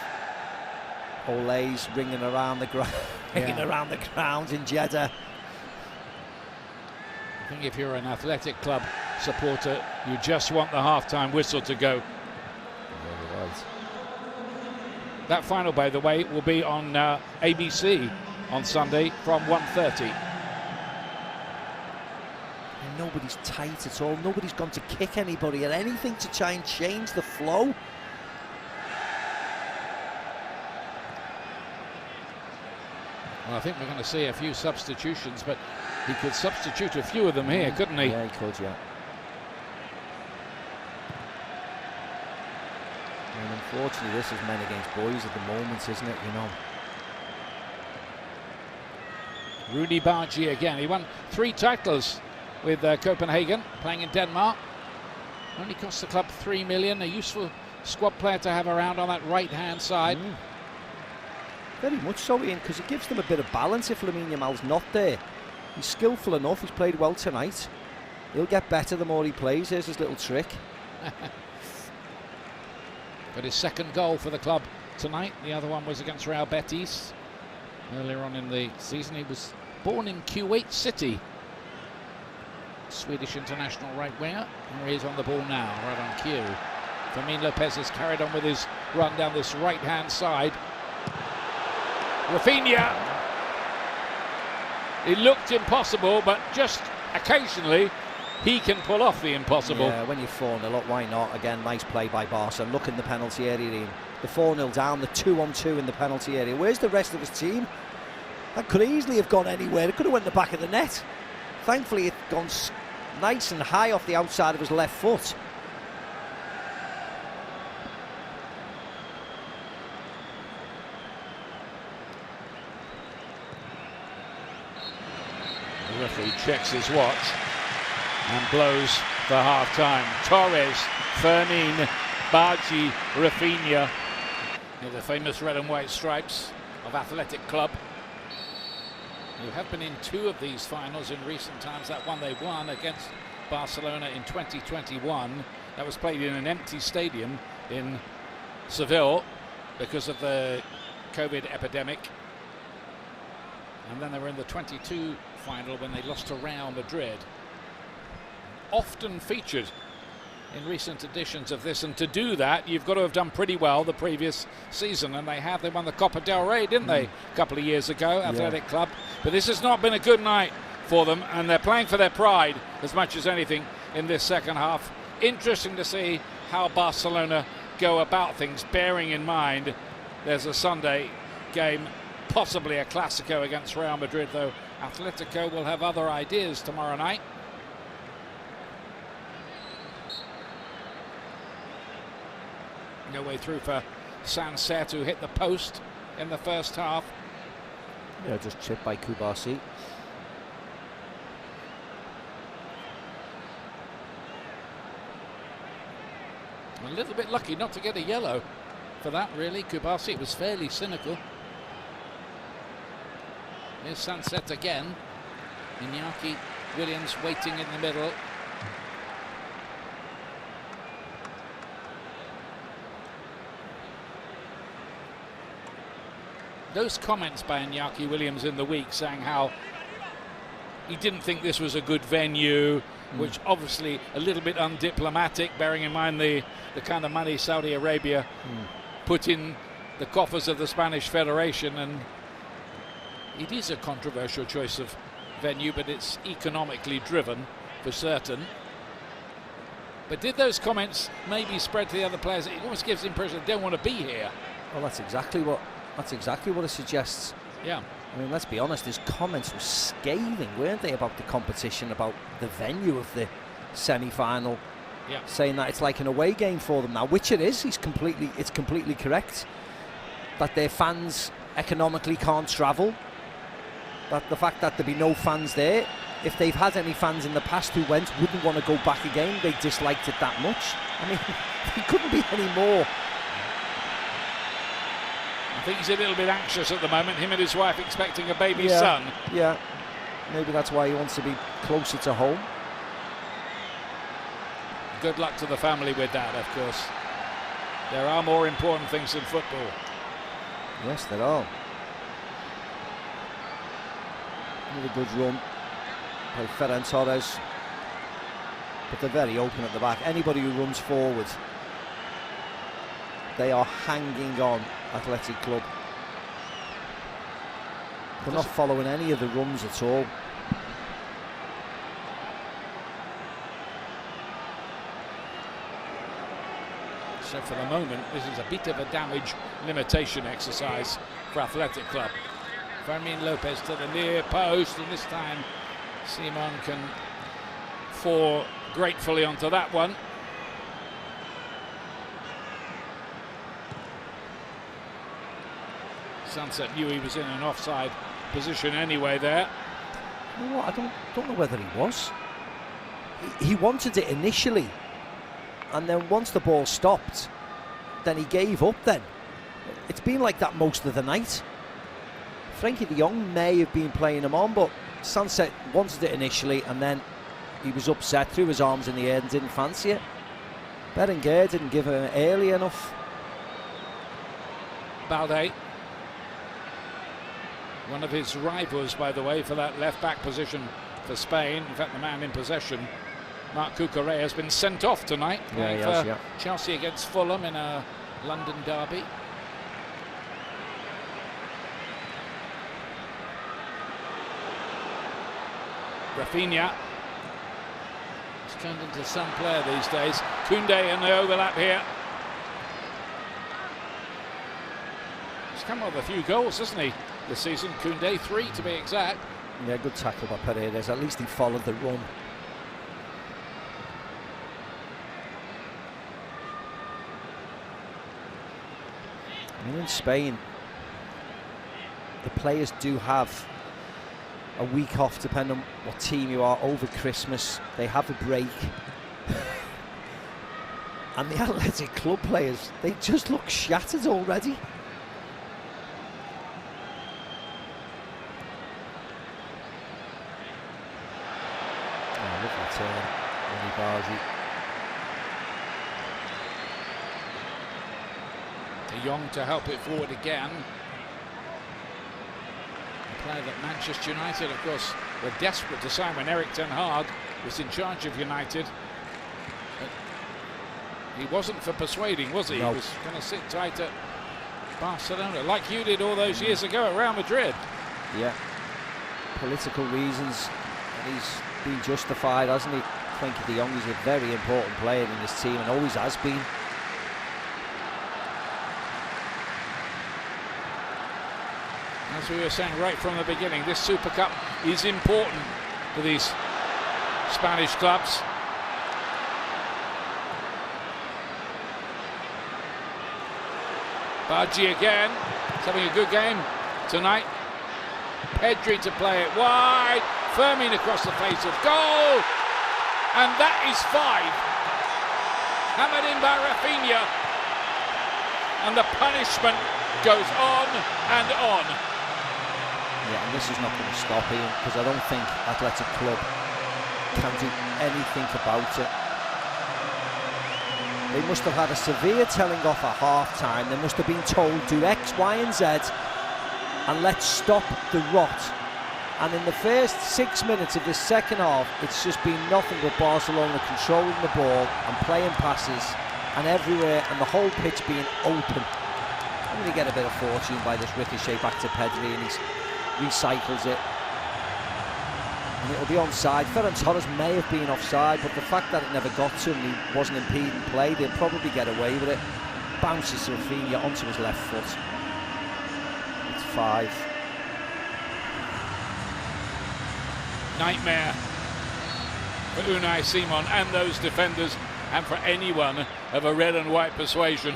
Ole's ringing around the ground, ringing around the grounds in Jeddah. I think if you're an Athletic Club supporter, you just want the half-time whistle to go. Right. That final, by the way, will be on ABC on Sunday from 1:30. And nobody's tight at all. Nobody's gone to kick anybody or anything to try and change the flow. Well, I think we're going to see a few substitutions, but he could substitute a few of them here, couldn't he? Yeah, he could, yeah. And unfortunately, this is men against boys at the moment, isn't it, you know? Rooney Bargi again. He won 3 titles with Copenhagen, playing in Denmark. Only cost the club 3 million, a useful squad player to have around on that right-hand side. Very much so, Ian, because it gives them a bit of balance if Lamine Yamal's not there. He's skillful enough, he's played well tonight. He'll get better the more he plays. There's his little trick. Got his second goal for the club tonight. The other one was against Real Betis earlier on in the season. He was born in Kuwait City. Swedish international right winger. Here he is on the ball now, right on cue. Fermin Lopez has carried on with his run down this right-hand side. Rafinha. It looked impossible, but just occasionally he can pull off the impossible. Yeah, when you're 4-0 up, why not? Again, nice play by Barca. Look in the penalty area, Ian. The 4-0 down, the 2-on-2 in the penalty area. Where's the rest of his team? That could easily have gone anywhere. It could have went in the back of the net. Thankfully, it's gone nice and high off the outside of his left foot. The referee checks his watch and blows for half-time. Torres, Fermin, Bargi, Rafinha. The famous red and white stripes of Athletic Club, who have been in 2 of these finals in recent times. That one they won against Barcelona in 2021. That was played in an empty stadium in Seville because of the COVID epidemic. And then they were in the 22 final when they lost to Real Madrid. Often featured in recent editions of this, and to do that you've got to have done pretty well the previous season, and they have. They won the Copa del Rey, didn't they, a couple of years ago, Athletic Club. But this has not been a good night for them, and they're playing for their pride as much as anything in this second half. Interesting to see how Barcelona go about things, bearing in mind there's a Sunday game, possibly a Clásico against Real Madrid, though Athletico will have other ideas tomorrow night. No way through for Sanset, who hit the post in the first half. Yeah, just chipped by Kubasi. A little bit lucky not to get a yellow for that, really. Kubasi was fairly cynical. Here's Sanset again. Iñaki Williams waiting in the middle. Those comments by Iñaki Williams in the week saying how he didn't think this was a good venue, which obviously a little bit undiplomatic, bearing in mind the kind of money Saudi Arabia put in the coffers of the Spanish Federation. And it is a controversial choice of venue, but it's economically driven for certain. But did those comments maybe spread to the other players? It almost gives the impression they don't want to be here. Well, that's exactly what it suggests. Yeah. I mean, let's be honest, his comments were scathing, weren't they, about the competition, about the venue of the semi-final. Yeah. Saying that it's like an away game for them now, which it is. It's completely correct. That their fans economically can't travel. That the fact that there'd be no fans there, if they've had any fans in the past who wouldn't want to go back again, they disliked it that much. I mean, it couldn't be any more. I think he's a little bit anxious at the moment, him and his wife expecting a baby son. Yeah, maybe that's why he wants to be closer to home. Good luck to the family with that, of course. There are more important things in football. Yes, there are. Another good run by Ferran Torres. But they're very open at the back. Anybody who runs forward, they are hanging on Athletic Club. They're not following any of the runs at all. So for the moment, this is a bit of a damage limitation exercise for Athletic Club. Fermin Lopez to the near post, and this time Simon can fall gratefully onto that one. Sunset knew he was in an offside position anyway there. You know what? I don't know whether he was. He wanted it initially, and then once the ball stopped, then he gave up then. It's been like that most of the night. Frankie de Jong may have been playing him on, but Sunset wanted it initially, and then he was upset, threw his arms in the air and didn't fancy it. Berenguer didn't give him early enough. Balde, one of his rivals, by the way, for that left-back position for Spain. In fact, the man in possession, Marc Cucurella, has been sent off tonight, playing for Chelsea against Fulham in a London derby. Rafinha has turned into some player these days. Koundé in the overlap here. He's come up with a few goals, hasn't he, this season? Koundé 3 to be exact. Yeah, good tackle by Paredes. At least he followed the run. I mean, in Spain, the players do have a week off, depending on what team you are, over Christmas. They have a break. And the Athletic Club players, they just look shattered already. Oh, lovely turn, Ronnie Bargi. De Jong to help it forward again. A player that Manchester United, of course, were desperate to sign when Erik ten Hag was in charge of United. But he wasn't for persuading, was he? No. He was going to sit tight at Barcelona, like you did all those years ago at Real Madrid. Yeah, political reasons, and he's been justified, hasn't he? Frankie de Jong is a very important player in this team and always has been. As we were saying right from the beginning, this Super Cup is important for these Spanish clubs. Bargi again, he's having a good game tonight. Pedri to play it wide, Fermin across the face of goal, and that is 5. Hammered in by Rafinha, and the punishment goes on and on. Yeah, and this is not going to stop here, because I don't think Athletic Club can do anything about it. They must have had a severe telling off at half-time. They must have been told, do X, Y and Z, and let's stop the rot. And in the first 6 minutes of this second half, it's just been nothing but Barcelona controlling the ball and playing passes, and everywhere, and the whole pitch being open. I'm going to get a bit of fortune by this ricochet back to Pedri, and he's recycles it, and it'll be onside. Ferran Torres may have been offside, but the fact that it never got to him, he wasn't impeding play, they'll probably get away with it. Bounces to Rafinha onto his left foot. It's 5. Nightmare for Unai Simon and those defenders, and for anyone of a red and white persuasion.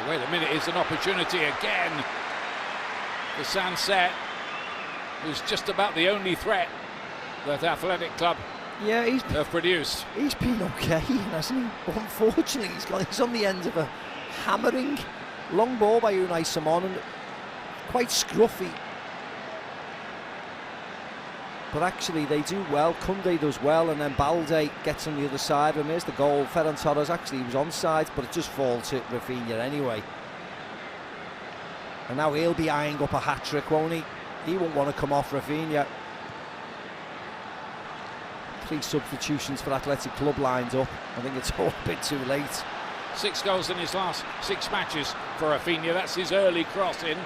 Wait a minute, it's an opportunity again for Sunset, who's just about the only threat that Athletic Club have produced. He's been okay, hasn't he? But unfortunately, he's on the end of a hammering long ball by Unai Simon, and quite scruffy. But actually they do well. Koundé does well, and then Balde gets on the other side. And there's the goal. Ferran Torres actually was onside, but it just falls to Rafinha anyway. And now he'll be eyeing up a hat-trick, won't he? He won't want to come off Rafinha. 3 substitutions for Athletic Club lined up. I think it's all a bit too late. 6 goals in his last 6 matches for Rafinha. That's his early cross in.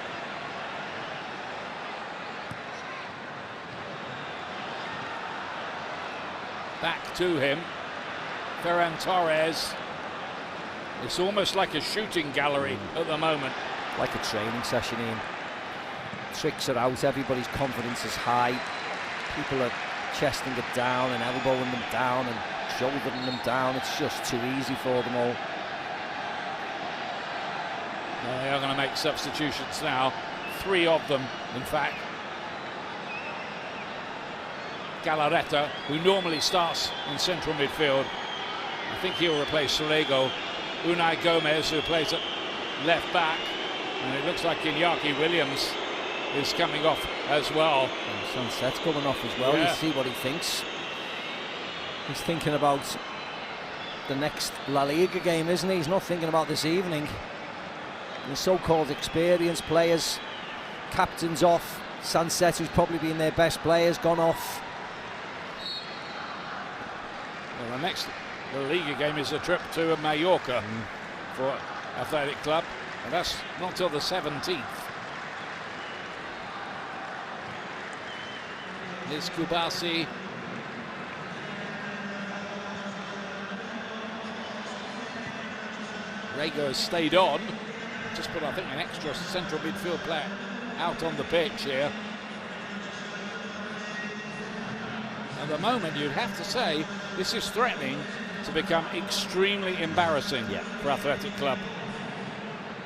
Back to him, Ferran Torres. It's almost like a shooting gallery at the moment. Like a training session, Ian. Tricks are out, everybody's confidence is high. People are chesting it down and elbowing them down and shouldering them down. It's just too easy for them all. They are going to make substitutions now. 3 of them, in fact. Galarreta, who normally starts in central midfield, I think he'll replace Sonego. Unai Gomez, who plays at left back, and it looks like Iñaki Williams is coming off as well. And Sunset's coming off as well. Yeah. You see what he thinks. He's thinking about the next La Liga game, isn't he? He's not thinking about this evening. The so-called experienced players, captains off. Sunset, who's probably been their best player, has gone off. Well, the next La Liga game is a trip to Mallorca for Athletic Club, and that's not till the 17th. Here's Kubasi. Rego has stayed on. Just put, I think, an extra central midfield player out on the pitch here. At the moment, you'd have to say this is threatening to become extremely embarrassing for Athletic Club.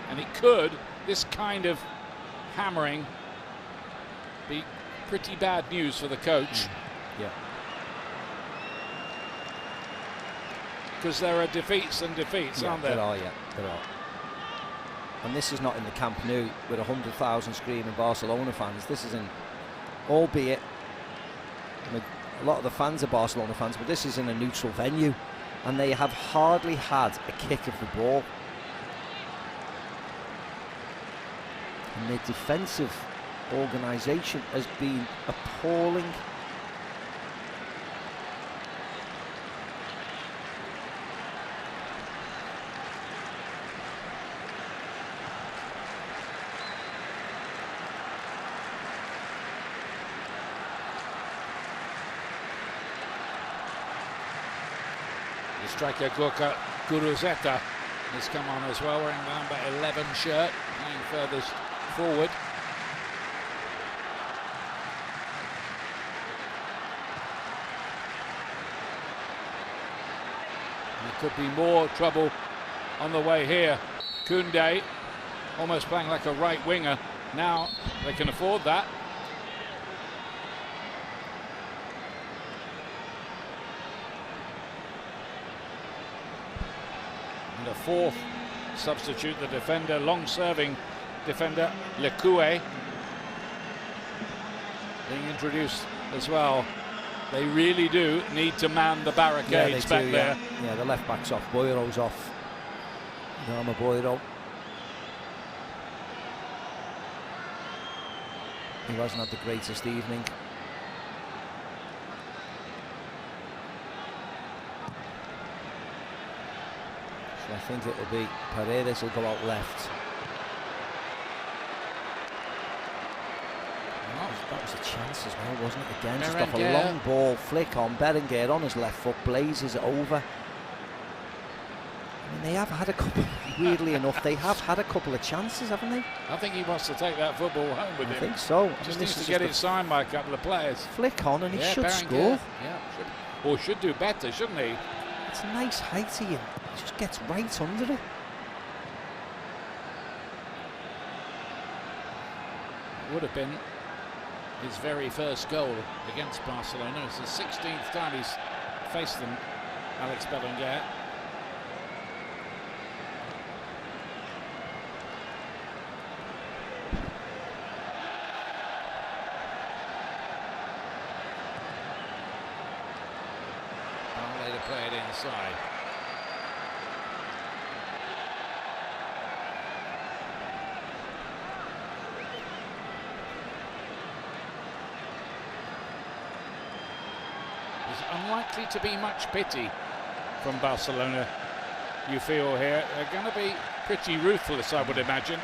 And it could, this kind of hammering, be pretty bad news for the coach. Yeah. Because there are defeats and defeats, aren't there? There are, there are. And this is not in the Camp Nou with 100,000 screaming Barcelona fans. This is in, albeit, a lot of the fans are Barcelona fans, but this is in a neutral venue, and they have hardly had a kick of the ball. And their defensive organisation has been appalling. The striker Gorka Guruzeta has come on as well, wearing the number 11 shirt, playing furthest forward. There could be more trouble on the way here. Koundé almost playing like a right winger. Now they can afford that. And a 4th substitute, the defender, long-serving defender Lekue, being introduced as well. They really do need to man the barricades back there. Yeah, the left back's off. Boyro's off. Norma Boyro. He hasn't had the greatest evening. So I think it'll be Paredes will go out left. That was a chance as well, wasn't it? Again, just off a long ball flick on Berenguer on his left foot, blazes it over. I mean, they have had a couple, weirdly enough, they have had a couple of chances, haven't they? I think he wants to take that football home with him. I think so. Just needs to get it signed by a couple of players. Flick on and he should Berenguer, score. Yeah, or should do better, shouldn't he? It's a nice height to him. He just gets right under it. Would have been his very first goal against Barcelona. It's the 16th time he's faced them, Alex Berenguer. side. There's unlikely to be much pity from Barcelona, you feel here. They're going to be pretty ruthless, I would imagine.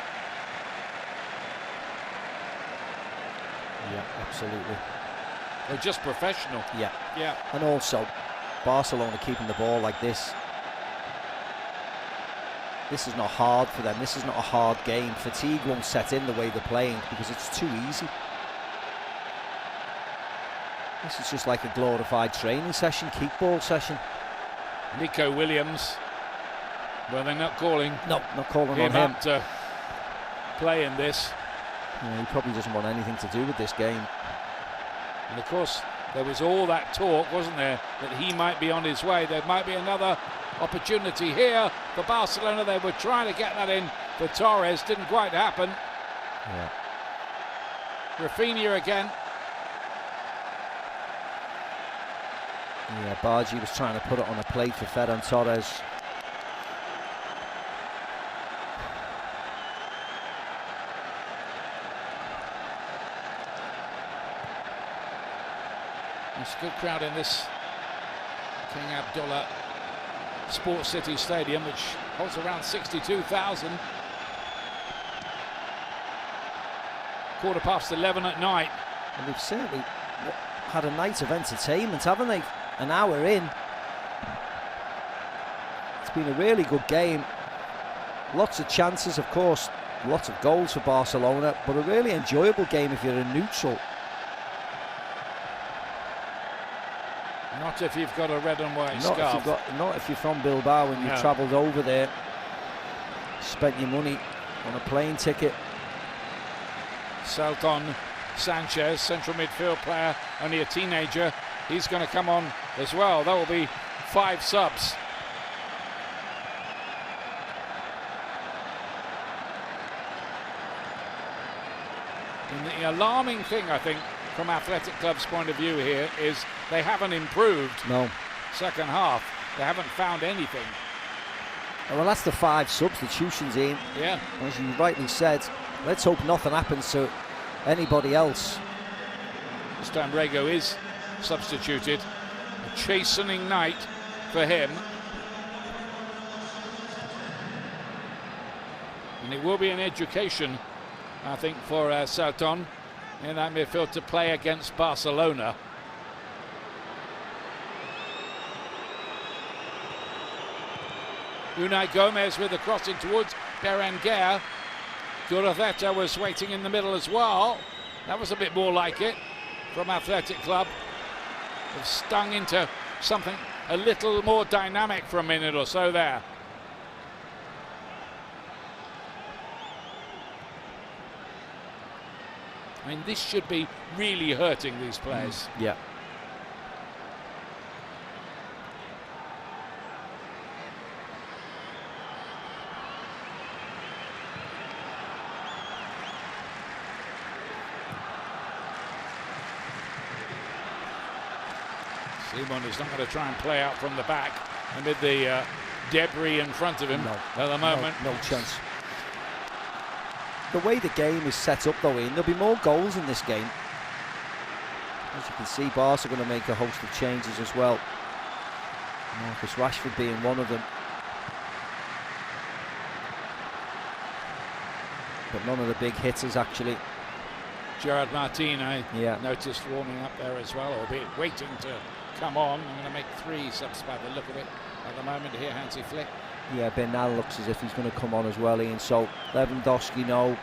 Yeah, absolutely. They're just professional. Yeah. Yeah. And also, Barcelona keeping the ball like this. This is not hard for them. This is not a hard game. Fatigue won't set in the way they're playing because it's too easy. This is just like a glorified training session, kickball session. Nico Williams. Well, they're not calling. No, not calling him on him. up to play in this. Yeah, he probably doesn't want anything to do with this game. And of course, there was all that talk, wasn't there, that he might be on his way. There might be another opportunity here for Barcelona. They were trying to get that in for Torres. Didn't quite happen. Yeah. Rafinha again. Yeah, Bargi was trying to put it on a plate for Ferran Torres. It's a good crowd in this King Abdullah Sports City Stadium, which holds around 62,000. 11:15 at night. And they've certainly had a night of entertainment, haven't they? An hour in. It's been a really good game. Lots of chances, of course. Lots of goals for Barcelona, but a really enjoyable game if you're a neutral. Not if you've got a red and white scarf. Not if you're from Bilbao and you've travelled over there, spent your money on a plane ticket. Salton Sanchez, central midfield player, only a teenager. He's going to come on as well. That will be 5 subs. And the alarming thing, I think, from Athletic Club's point of view here is they haven't improved. No. Second half, they haven't found anything. Well, that's the 5 substitutions in. Yeah. As you rightly said, let's hope nothing happens to anybody else. This time Rego is substituted. A chastening night for him. And it will be an education, I think, for Salton in that midfield to play against Barcelona. Unai Gomez with the crossing towards Berenguer. Guruceta was waiting in the middle as well. That was a bit more like it from Athletic Club. They've stung into something a little more dynamic for a minute or so there. I mean, this should be really hurting these players. Yeah. Simon is not going to try and play out from the back amid the debris in front of him at the moment. No chance. The way the game is set up, though, Ian, there'll be more goals in this game. As you can see, Barca are going to make a host of changes as well. Marcus Rashford being one of them. But none of the big hitters, actually. Gerard Martin, I noticed warming up there as well, albeit waiting to come on. I'm going to make 3 subs by the look of it at the moment. Here, Hansi Flick. Yeah, Bernal looks as if he's going to come on as well, Ian. So Lewandowski, no.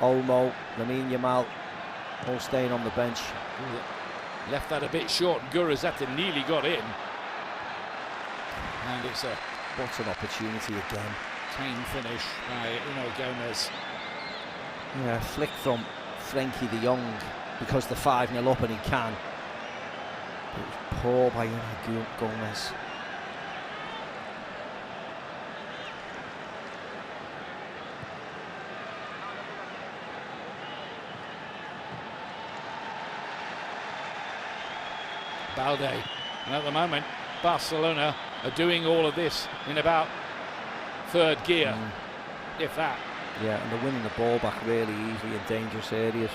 Olmo, Lamine Yamal, all staying on the bench. Left that a bit short. Guruceta nearly got in. And it's a... What an opportunity again. Clean finish by Unai Gomez. Yeah, flick from Frenkie de Jong because they're 5-0 up and he can. But it was poor by Unai Gomez. Balde. And at the moment, Barcelona are doing all of this in about third gear, if that. Yeah, and they're winning the ball back really easily in dangerous areas.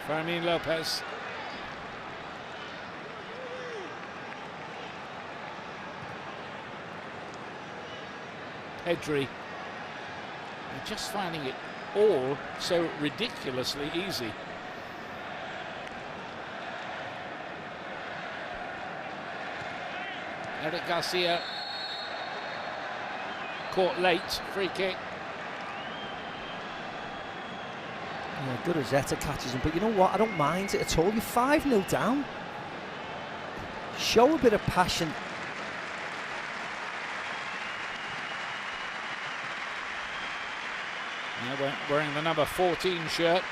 Fermin Lopez. Pedri. They're just finding it all so ridiculously easy. Eric Garcia caught late, free kick. Yeah, good as Zeta catches him, but you know what? I don't mind it at all. You're 5-0 down. Show a bit of passion. Yeah, wearing the number 14 shirt,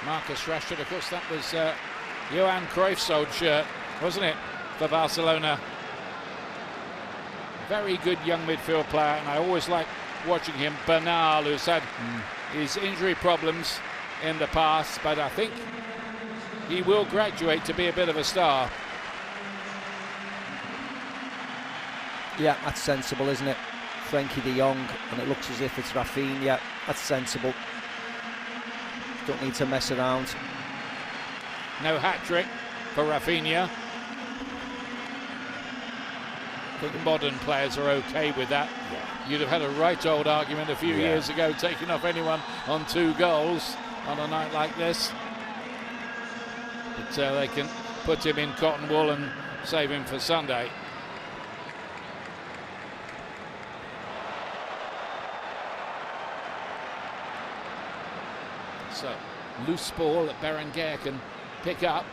Marcus Rashford. Of course, that was Johan Cruyff's old shirt, wasn't it, for Barcelona? Very good young midfield player, and I always like watching him. Bernal, who's had his injury problems in the past, but I think he will graduate to be a bit of a star. Yeah, that's sensible, isn't it? Frankie de Jong, and it looks as if it's Rafinha. That's sensible. Don't need to mess around. No hat-trick for Rafinha. I think modern players are okay with that. Yeah. You'd have had a right old argument a few years ago taking off anyone on 2 goals on a night like this. But they can put him in cotton wool and save him for Sunday. So, loose ball that Berenguer can pick up.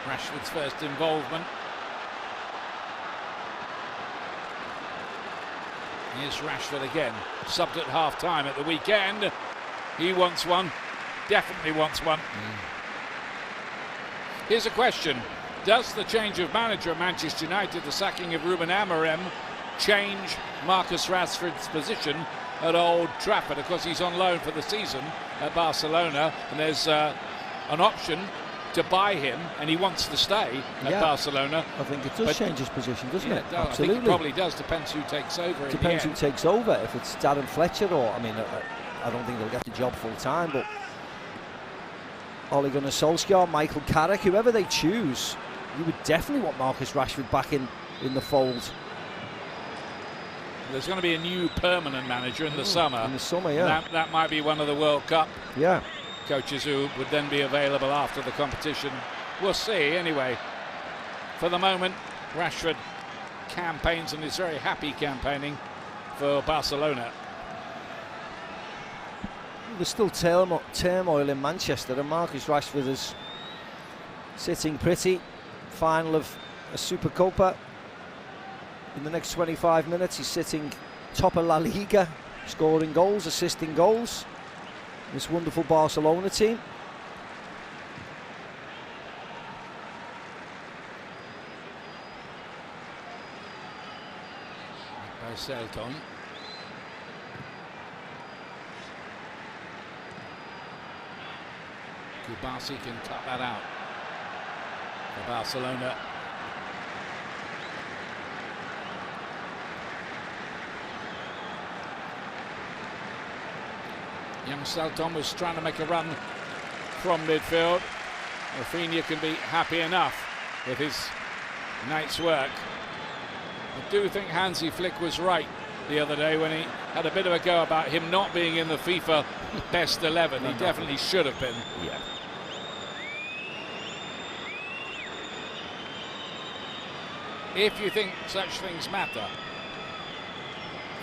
Rashford's first involvement. Here's Rashford again, subbed at half-time at the weekend. He wants one, definitely wants one. Here's a question. Does the change of manager at Manchester United, the sacking of Ruben Amorim, change Marcus Rashford's position at Old Trafford? Of course, he's on loan for the season at Barcelona, and there's an option to buy him, and he wants to stay at Barcelona. I think it does change his position, doesn't it? Absolutely. I think it probably does. Depends who takes over. Depends who takes over. If it's Darren Fletcher, or I mean, I don't think they'll get the job full time, but Ole Gunnar Solskjaer, Michael Carrick, whoever they choose, you would definitely want Marcus Rashford back in the fold. There's going to be a new permanent manager in the summer. In the summer, yeah. That might be one of the World Cup coaches who would then be available after the competition. We'll see. Anyway, for the moment, Rashford campaigns, and is very happy campaigning for Barcelona. There's still turmoil in Manchester, and Marcus Rashford is sitting pretty. Final of a Supercopa. In the next 25 minutes, he's sitting top of La Liga, scoring goals, assisting goals. This wonderful Barcelona team. By Selton. Kubasi can cut that out for Barcelona. Young Selton was trying to make a run from midfield. Rafinha can be happy enough with his night's work. I do think Hansi Flick was right the other day when he had a bit of a go about him not being in the FIFA best 11. He definitely should have been. Yeah. If you think such things matter.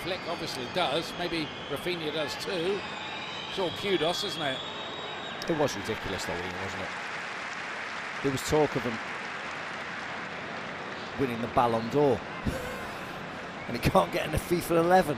Flick obviously does. Maybe Rafinha does too. It's all kudos, isn't it? It was ridiculous though, wasn't it? There was talk of him winning the Ballon d'Or and he can't get in the FIFA 11.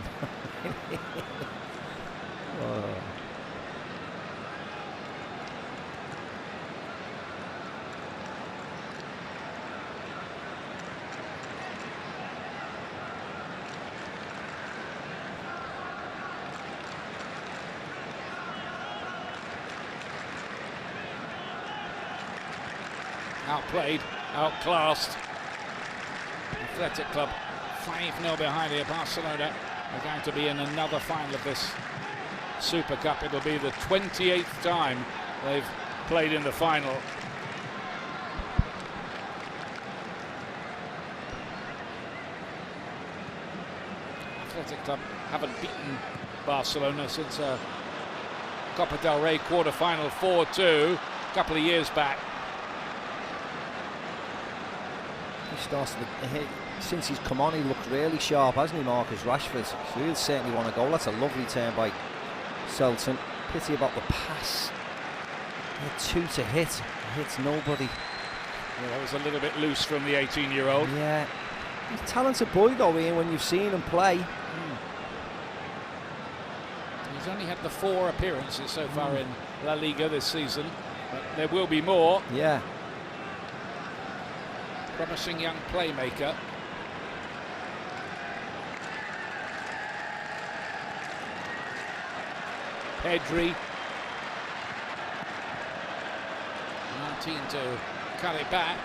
Outplayed, outclassed. Athletic Club 5-0 behind here. Barcelona are going to be in another final of this Super Cup. It'll be the 28th time they've played in the final. Athletic Club haven't beaten Barcelona since a Copa del Rey quarter-final 4-2 a couple of years back. He starts since he's come on, he looked really sharp, hasn't he, Marcus Rashford? So he'll certainly want a goal. That's a lovely turn by Selton. Pity about the pass. He had 2 to hit. He hits nobody. Yeah, that was a little bit loose from the 18-year-old. Yeah. He's a talented boy, though, Ian, when you've seen him play. He's only had the 4 appearances so far in La Liga this season, but there will be more. Yeah. Promising young playmaker. Pedri. Martin to cut it back.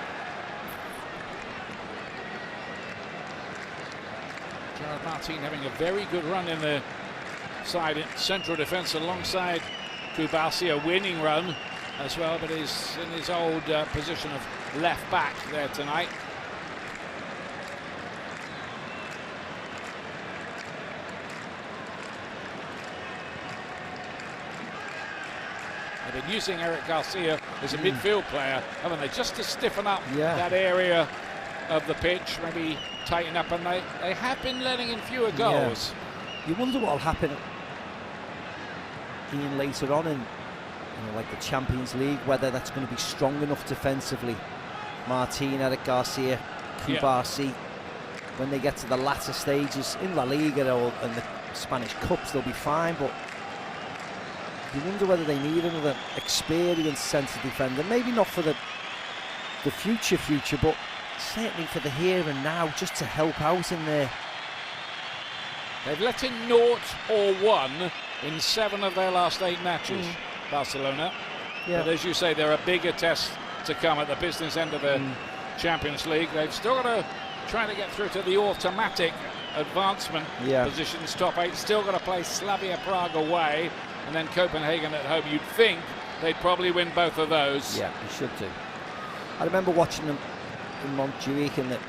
Gerard Martin having a very good run in the side in central defence alongside Kubasi, a winning run as well, but is in his old position of left back there tonight. They've been using Eric Garcia as a midfield player, haven't they, just to stiffen up that area of the pitch, maybe tighten up, and they have been letting in fewer goals. You wonder what will happen Ian later on in like the Champions League, whether that's going to be strong enough defensively. Martin, Eric Garcia, Kubasi, when they get to the latter stages in La Liga or in the Spanish Cups, they'll be fine, but you wonder whether they need another experienced centre defender, maybe not for the future, but certainly for the here and now, just to help out in there. They've let in 0 or 1 in 7 of their last 8 matches, Barcelona. But as you say, there are bigger tests to come at the business end of the Champions League. They've still got to try to get through to the automatic advancement positions, top 8. Still got to play Slavia Prague away, and then Copenhagen at home. You'd think they'd probably win both of those. Yeah, they should do. I remember watching them in Montjuic in the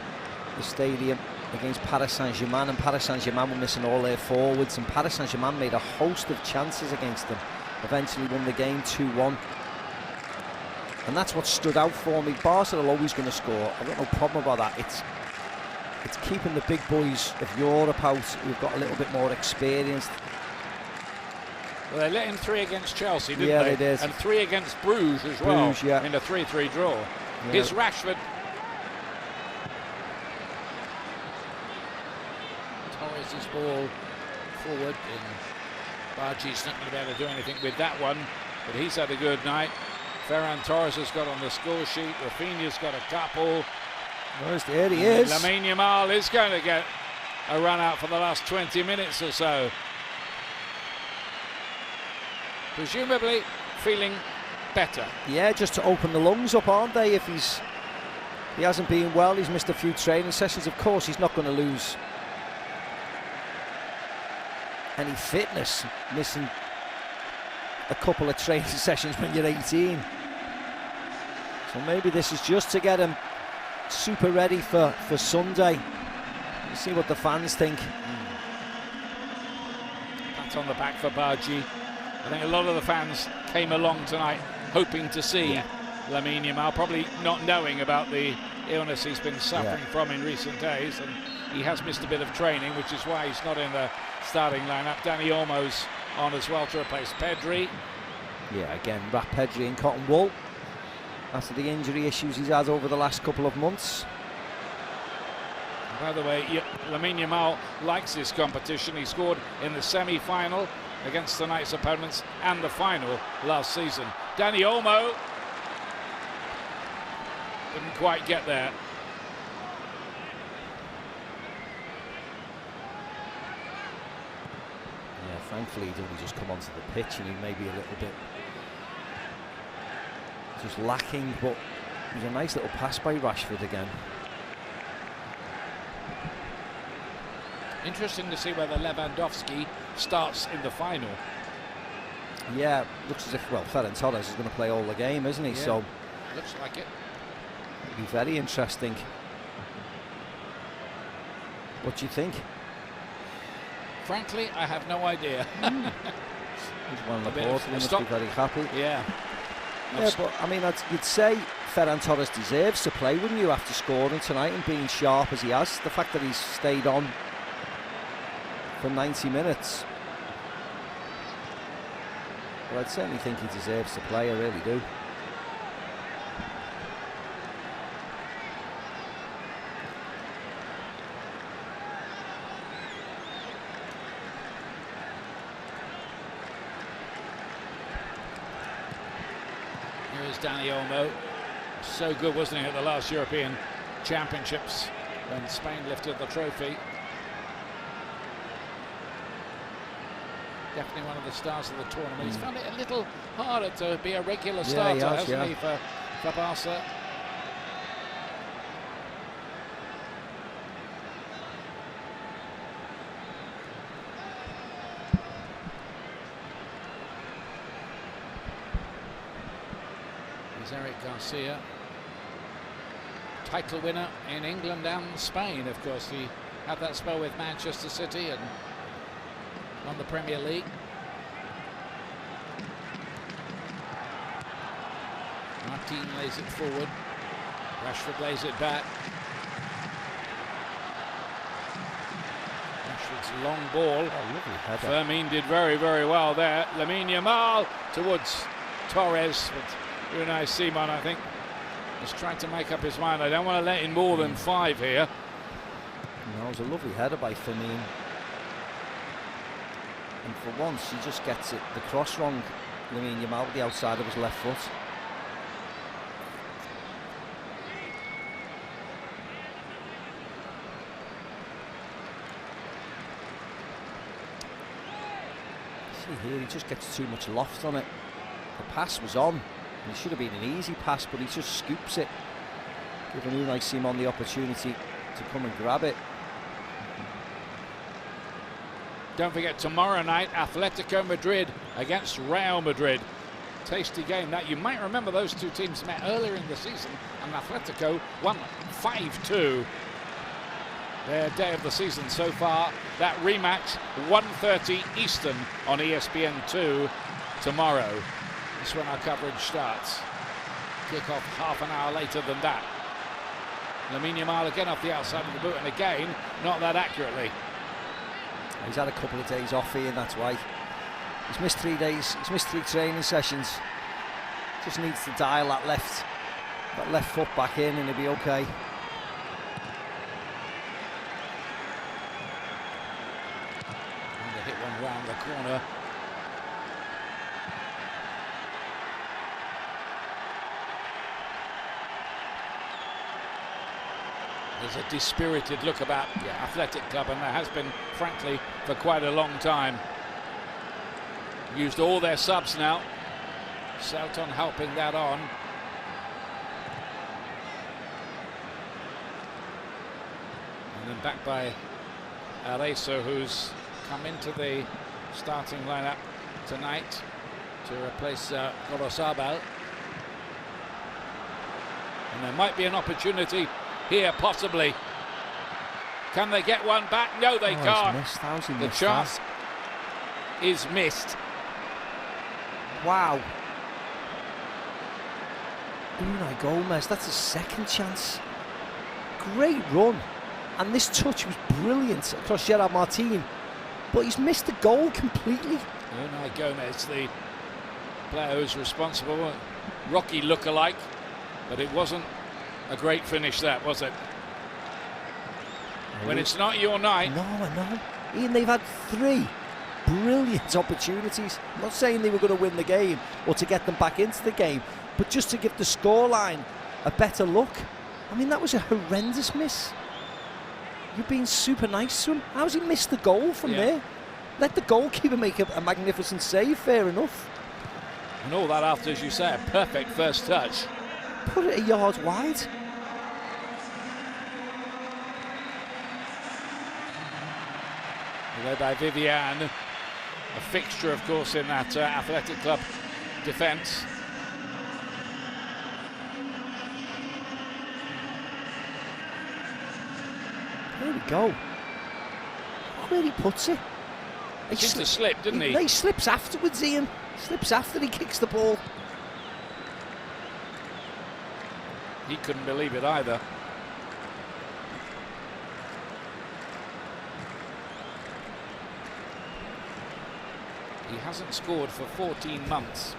stadium against Paris Saint-Germain, and Paris Saint-Germain were missing all their forwards, and Paris Saint-Germain made a host of chances against them. Eventually won the game 2-1. And that's what stood out for me. Barca are always going to score. I've got no problem about that. It's keeping the big boys of Europe out who've got a little bit more experience. Well, they let in 3 against Chelsea, didn't they? Yeah, they did. And 3 against Bruges as well, in a 3-3 draw. Yeah. Here's Rashford. Torres' ball forward, and Bargi's not going to be able to do anything with that one, but he's had a good night. Ferran Torres has got on the score sheet. Rafinha's got a couple. There he is. Lamine Yamal is going to get a run out for the last 20 minutes or so. Presumably feeling better. Yeah, just to open the lungs up, aren't they? If he hasn't been well, he's missed a few training sessions. Of course, he's not going to lose any fitness, missing a couple of training sessions when you're 18. So maybe this is just to get him super ready for Sunday. We'll see what the fans think. Pat on the back for Bargi. I think a lot of the fans came along tonight hoping to see Lamine Yamal, probably not knowing about the illness he's been suffering from in recent days, and he has missed a bit of training, which is why he's not in the starting lineup. Dani Olmo's on as well to replace Pedri. Yeah, again, wrap Pedri in cotton wool after the injury issues he's had over the last couple of months. By the way, Lamine Yamal likes this competition. He scored in the semi-final against tonight's opponents and the final last season. Dani Olmo didn't quite get there. Yeah, thankfully he'd only just come onto the pitch and he may be a little bit just lacking, but it was a nice little pass by Rashford again. Interesting to see whether Lewandowski starts in the final. Yeah, looks as if, well, Ferran Torres is going to play all the game, isn't he? Yeah, so looks like it. It'll be very interesting. What do you think? Frankly, I have no idea. He's one of the port, he must be very happy. Yeah. Yeah, but I mean, you'd say Ferran Torres deserves to play, wouldn't you, after scoring tonight and being sharp as he has? The fact that he's stayed on for 90 minutes. But I'd certainly think he deserves to play, I really do. Here's Dani Olmo. So good, wasn't he, at the last European Championships when Spain lifted the trophy. Definitely one of the stars of the tournament. He's found it a little harder to be a regular starter, hasn't he, for Barca? Here's Eric Garcia, title winner in England and Spain. Of course, he had that spell with Manchester City and won the Premier League. Martin lays it forward. Rashford lays it back. Rashford's long ball. Oh, lovely header. Firmine did very, very well there. Lamine Yamal towards Torres. But Unai Simon, I think, is trying to make up his mind. I don't want to let in more than 5 here. No, it was a lovely header by Firmine. And for once, he just gets it the cross wrong. Lamine Yamal with the outside of his left foot. See here, he just gets too much loft on it. The pass was on. It should have been an easy pass, but he just scoops it, giving Unai Simon the opportunity to come and grab it. Don't forget, tomorrow night, Athletico Madrid against Real Madrid. Tasty game that. You might remember those two teams met earlier in the season, and Atletico won 5-2. Their day of the season so far. That rematch, 1:30 Eastern on ESPN2 tomorrow. That's when our coverage starts. Kick-off half an hour later than that. Lamine Yamal again off the outside of the boot, and again, not that accurately. He's had a couple of days off here, and that's why. He's missed 3 days. He's missed 3 training sessions. Just needs to dial that left foot back in, and he'll be okay. And they hit one round the corner. There's a dispirited look about Athletic Club, and there has been, frankly, for quite a long time. Used all their subs now. Selton helping that on. And then back by Areso, who's come into the starting lineup tonight to replace Gorosabal. And there might be an opportunity here, possibly. Can they get one back? No, they can't. The chance is missed. Wow. Unai Gomez, that's his second chance. Great run. And this touch was brilliant across Gerard Martin. But he's missed the goal completely. Unai Gomez, the player who's responsible. Rocky look-alike. But it wasn't a great finish, that, was it? When it's not your night. No, I know. Ian, they've had 3 brilliant opportunities. I'm not saying they were going to win the game or to get them back into the game, but just to give the scoreline a better look. I mean, that was a horrendous miss. You're being super nice to him. How's he missed the goal from there? Let the goalkeeper make a magnificent save, fair enough. And all that after, as you say, a perfect first touch. Put it a yard wide. led by Vivian, a fixture, of course, in that Athletic Club defence. There we go. Look where he puts it. He seemed to slip, didn't he? He slips afterwards, Ian. Slips after he kicks the ball. He couldn't believe it either. He hasn't scored for 14 months.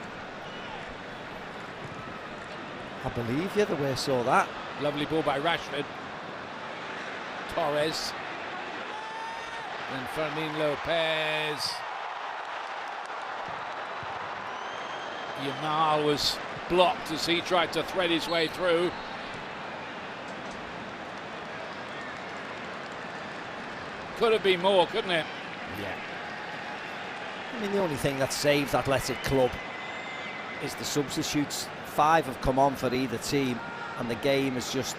I believe you, the way I saw that. Lovely ball by Rashford. Torres. Then Fermin Lopez. Yamal was blocked as he tried to thread his way through. Could have been more, couldn't it? Yeah. I mean, the only thing that saves Athletic Club is the substitutes. 5 have come on for either team, and the game has just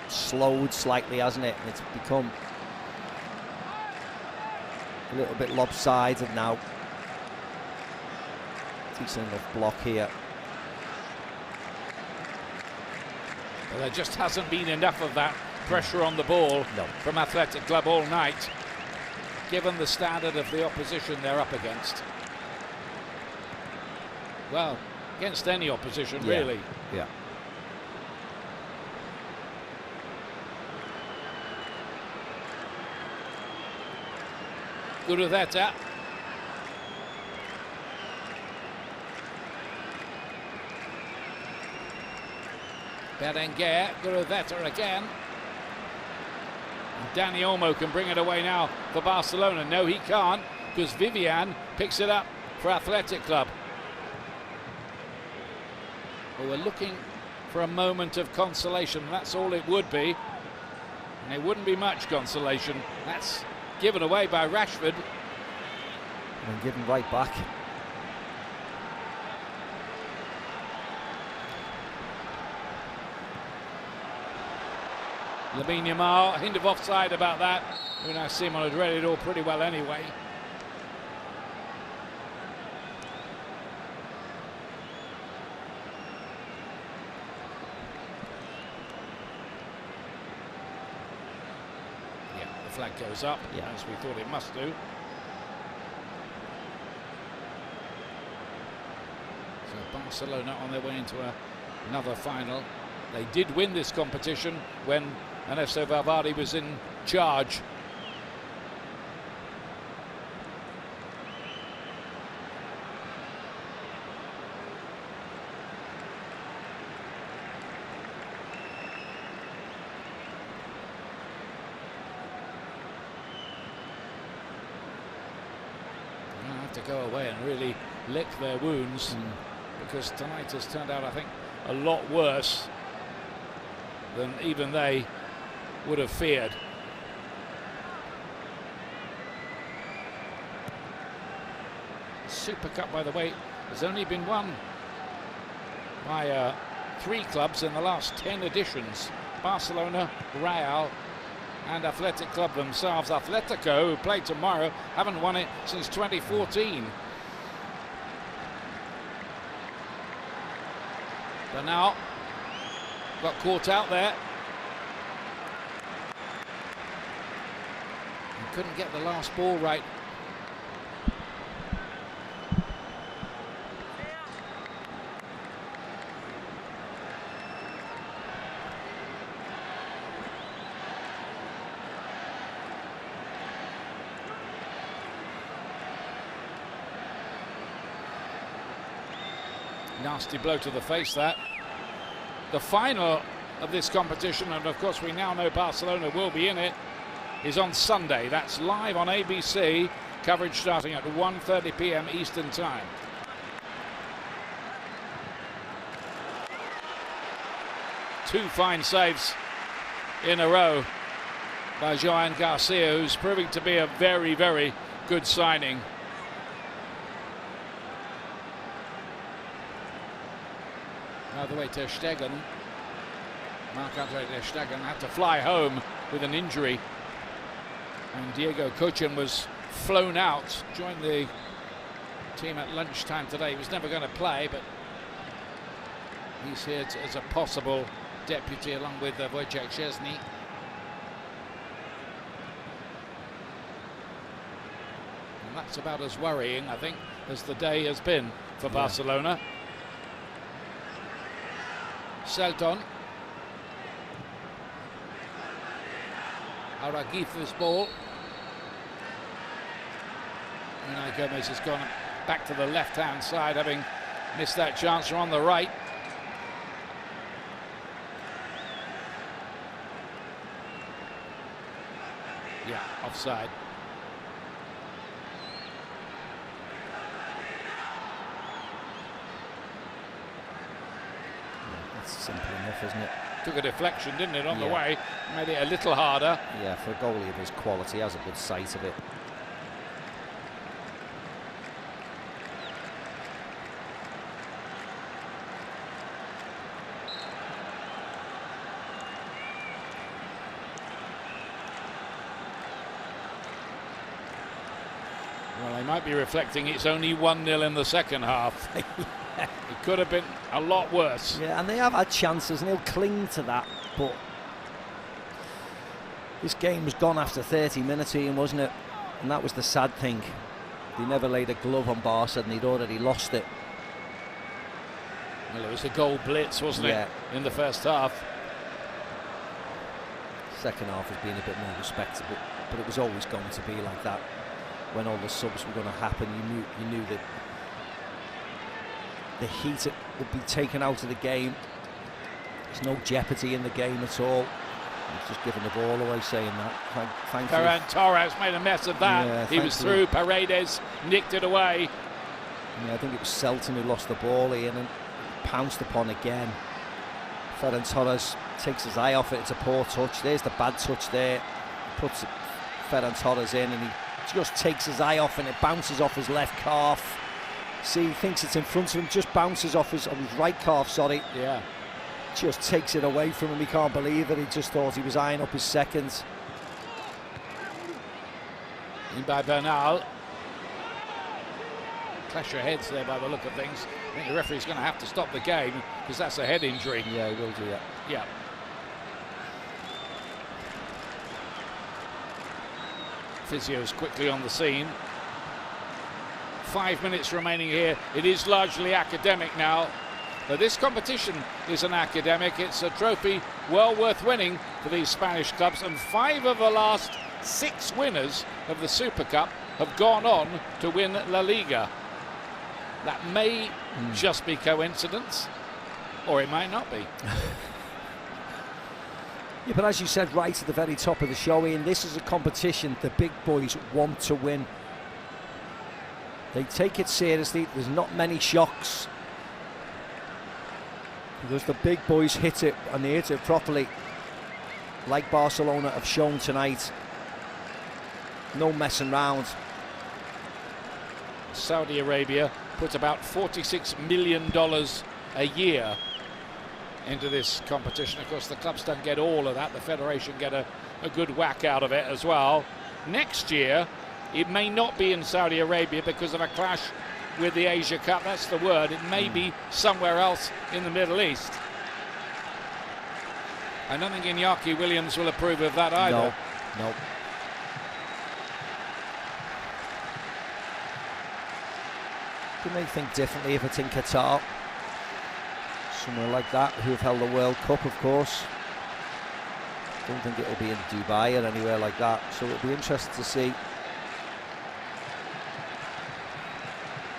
slowed slightly, hasn't it? And it's become a little bit lopsided now. Decent enough block here. Well, there just hasn't been enough of that pressure on the ball from Athletic Club all night, given the standard of the opposition they're up against. Well, against any opposition, really. Yeah. Guruzeta. Berenguer, Guruzeta again. And Dani Olmo can bring it away now for Barcelona. No, he can't, because Vivian picks it up for Athletic Club. Well, we're looking for a moment of consolation. That's all it would be. And it wouldn't be much consolation. That's given away by Rashford. And given right back. Lamine Yamal, hint of offside about that. Unai Simon had read it all pretty well anyway. Yeah, the flag goes up, as we thought it must do. So Barcelona on their way into another final. They did win this competition when Ernesto Valverde was in charge. They're going to have to go away and really lick their wounds, because tonight has turned out, I think, a lot worse than even they would have feared. Super Cup, by the way, has only been won by 3 clubs in the last 10 editions. Barcelona, Real and Athletic Club themselves. Athletico, who play tomorrow, haven't won it since 2014. Bernal got caught out there. He couldn't get the last ball right. Nasty blow to the face, that. The final of this competition, and of course we now know Barcelona will be in it, is on Sunday. That's live on ABC, coverage starting at 1:30 p.m. Eastern Time. Two fine saves in a row by Joan Garcia, who's proving to be a very, very good signing. By the way, Ter Stegen, Marc-Andre Ter Stegen, had to fly home with an injury, and Diego Cochin was flown out, joined the team at lunchtime today. He was never going to play, but he's here as a possible deputy along with Wojciech Szczesny. And that's about as worrying, I think, as the day has been for Barcelona. Selton. Aragifu's ball. Unai Gomez has gone back to the left-hand side, having missed that chance from on the right. Yeah, offside. That's simple enough, isn't it? Took a deflection, didn't it, on the way? Made it a little harder. Yeah, for a goalie of his quality, he has a good sight of it. Well, they might be reflecting it's only 1-0 in the second half. It could have been a lot worse. Yeah, and they have had chances, and he'll cling to that, but this game was gone after 30 minutes, Ian, wasn't it? And that was the sad thing. They never laid a glove on Barca, and they'd already lost it. Well, it was a goal blitz, wasn't it, in the first half? Second half has been a bit more respectable, but it was always going to be like that. When all the subs were going to happen, you knew that the heat would be taken out of the game. There's no jeopardy in the game at all. He's just giving the ball away, saying that. Thankfully. Ferran Torres made a mess of that. Yeah, he was through. Paredes nicked it away. Yeah, I think it was Selton who lost the ball, Ian, and pounced upon again. Ferran Torres takes his eye off it. It's a poor touch. There's the bad touch there. Puts Ferran Torres in, and he just takes his eye off, and it bounces off his left calf. See, he thinks it's in front of him, just bounces off his right calf, sorry. Yeah. Just takes it away from him. He can't believe it. He just thought he was eyeing up his seconds. In by Bernal. Clash your heads there by the look of things. I think the referee's going to have to stop the game because that's a head injury. Yeah, he will do that. Yeah. Physio's quickly on the scene. 5 minutes remaining here. It is largely academic now. But this competition is an academic. It's a trophy well worth winning for these Spanish clubs, and 5 of the last 6 winners of the Super Cup have gone on to win La Liga. That may just be coincidence, or it might not be. Yeah, but as you said right at the very top of the show, Ian, this is a competition the big boys want to win. They take it seriously. There's not many shocks, because the big boys hit it, and they hit it properly, like Barcelona have shown tonight. No messing around. Saudi Arabia put about $46 million a year into this competition. Of course, the clubs don't get all of that. The federation get a good whack out of it as well. Next year, it may not be in Saudi Arabia because of a clash with the Asia Cup. That's the word. It may be somewhere else in the Middle East. I don't think Iñaki Williams will approve of that either. No. They may think differently if it's in Qatar, somewhere like that, who have held the World Cup, of course. Don't think it'll be in Dubai or anywhere like that, so it'll be interesting to see.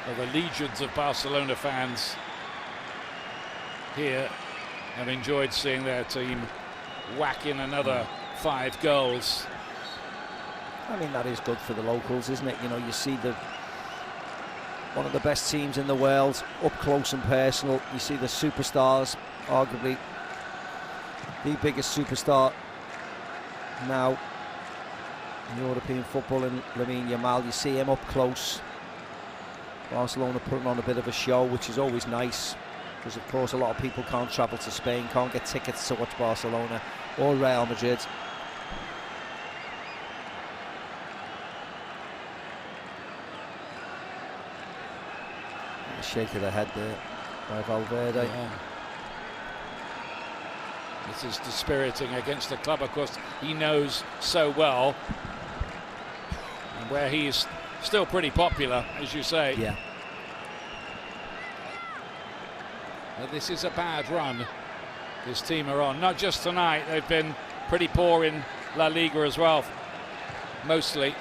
Well, the legions of Barcelona fans here have enjoyed seeing their team whack in another 5 goals. I mean, that is good for the locals, isn't it? You know, you see one of the best teams in the world up close and personal. You see the superstars, arguably the biggest superstar now in European football, in Lamine Yamal. You see him up close. Barcelona putting on a bit of a show, which is always nice, because of course a lot of people can't travel to Spain, can't get tickets to watch Barcelona or Real Madrid. shake of the head there by Valverde. Yeah. This is dispiriting against the club, of course, he knows so well, and where he's still pretty popular, as you say. Yeah. But this is a bad run this team are on. Not just tonight, they've been pretty poor in La Liga as well, mostly.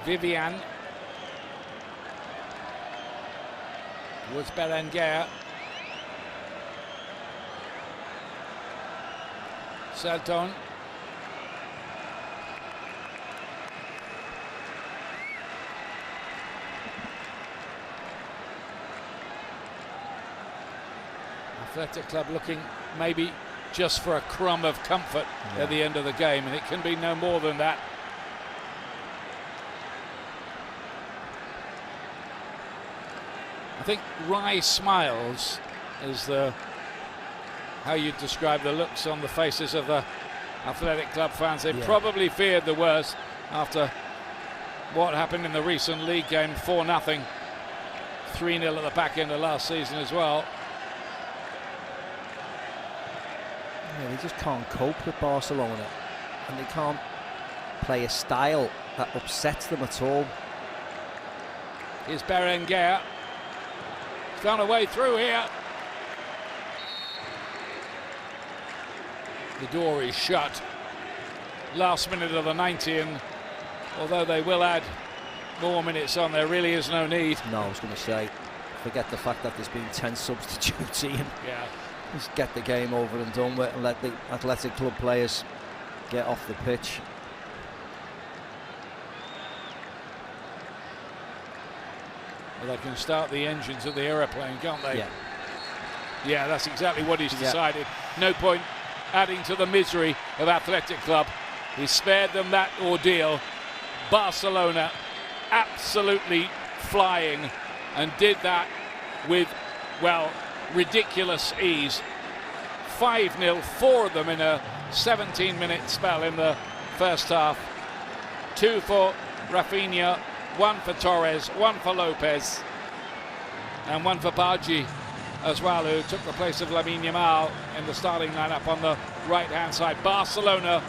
Vivian was Berenguer. Selton. Athletic Club looking maybe just for a crumb of comfort at the end of the game, and it can be no more than that. I think Rye smiles is how you describe the looks on the faces of the Athletic Club fans. They probably feared the worst after what happened in the recent league game, 4-0, 3-0 at the back end of last season as well. Yeah, they just can't cope with Barcelona, and they can't play a style that upsets them at all. Here's Berenguer. He's found a way through here. The door is shut. Last minute of the 90, and although they will add more minutes on, there really is no need. No, I was going to say, forget the fact that there's been 10 substitutes, Ian. Yeah. Just get the game over and done with and let the Athletic Club players get off the pitch. Well, they can start the engines of the aeroplane, can't they? Yeah. Yeah, that's exactly what he's decided. No point adding to the misery of Athletic Club. He spared them that ordeal. Barcelona absolutely flying, and did that with, well, ridiculous ease. 5-0, 4 of them in a 17-minute spell in the first half. 2 for Rafinha, 1 for Torres, 1 for Lopez, and 1 for Badji as well, who took the place of Lamine Yamal in the starting lineup on the right-hand side. Barcelona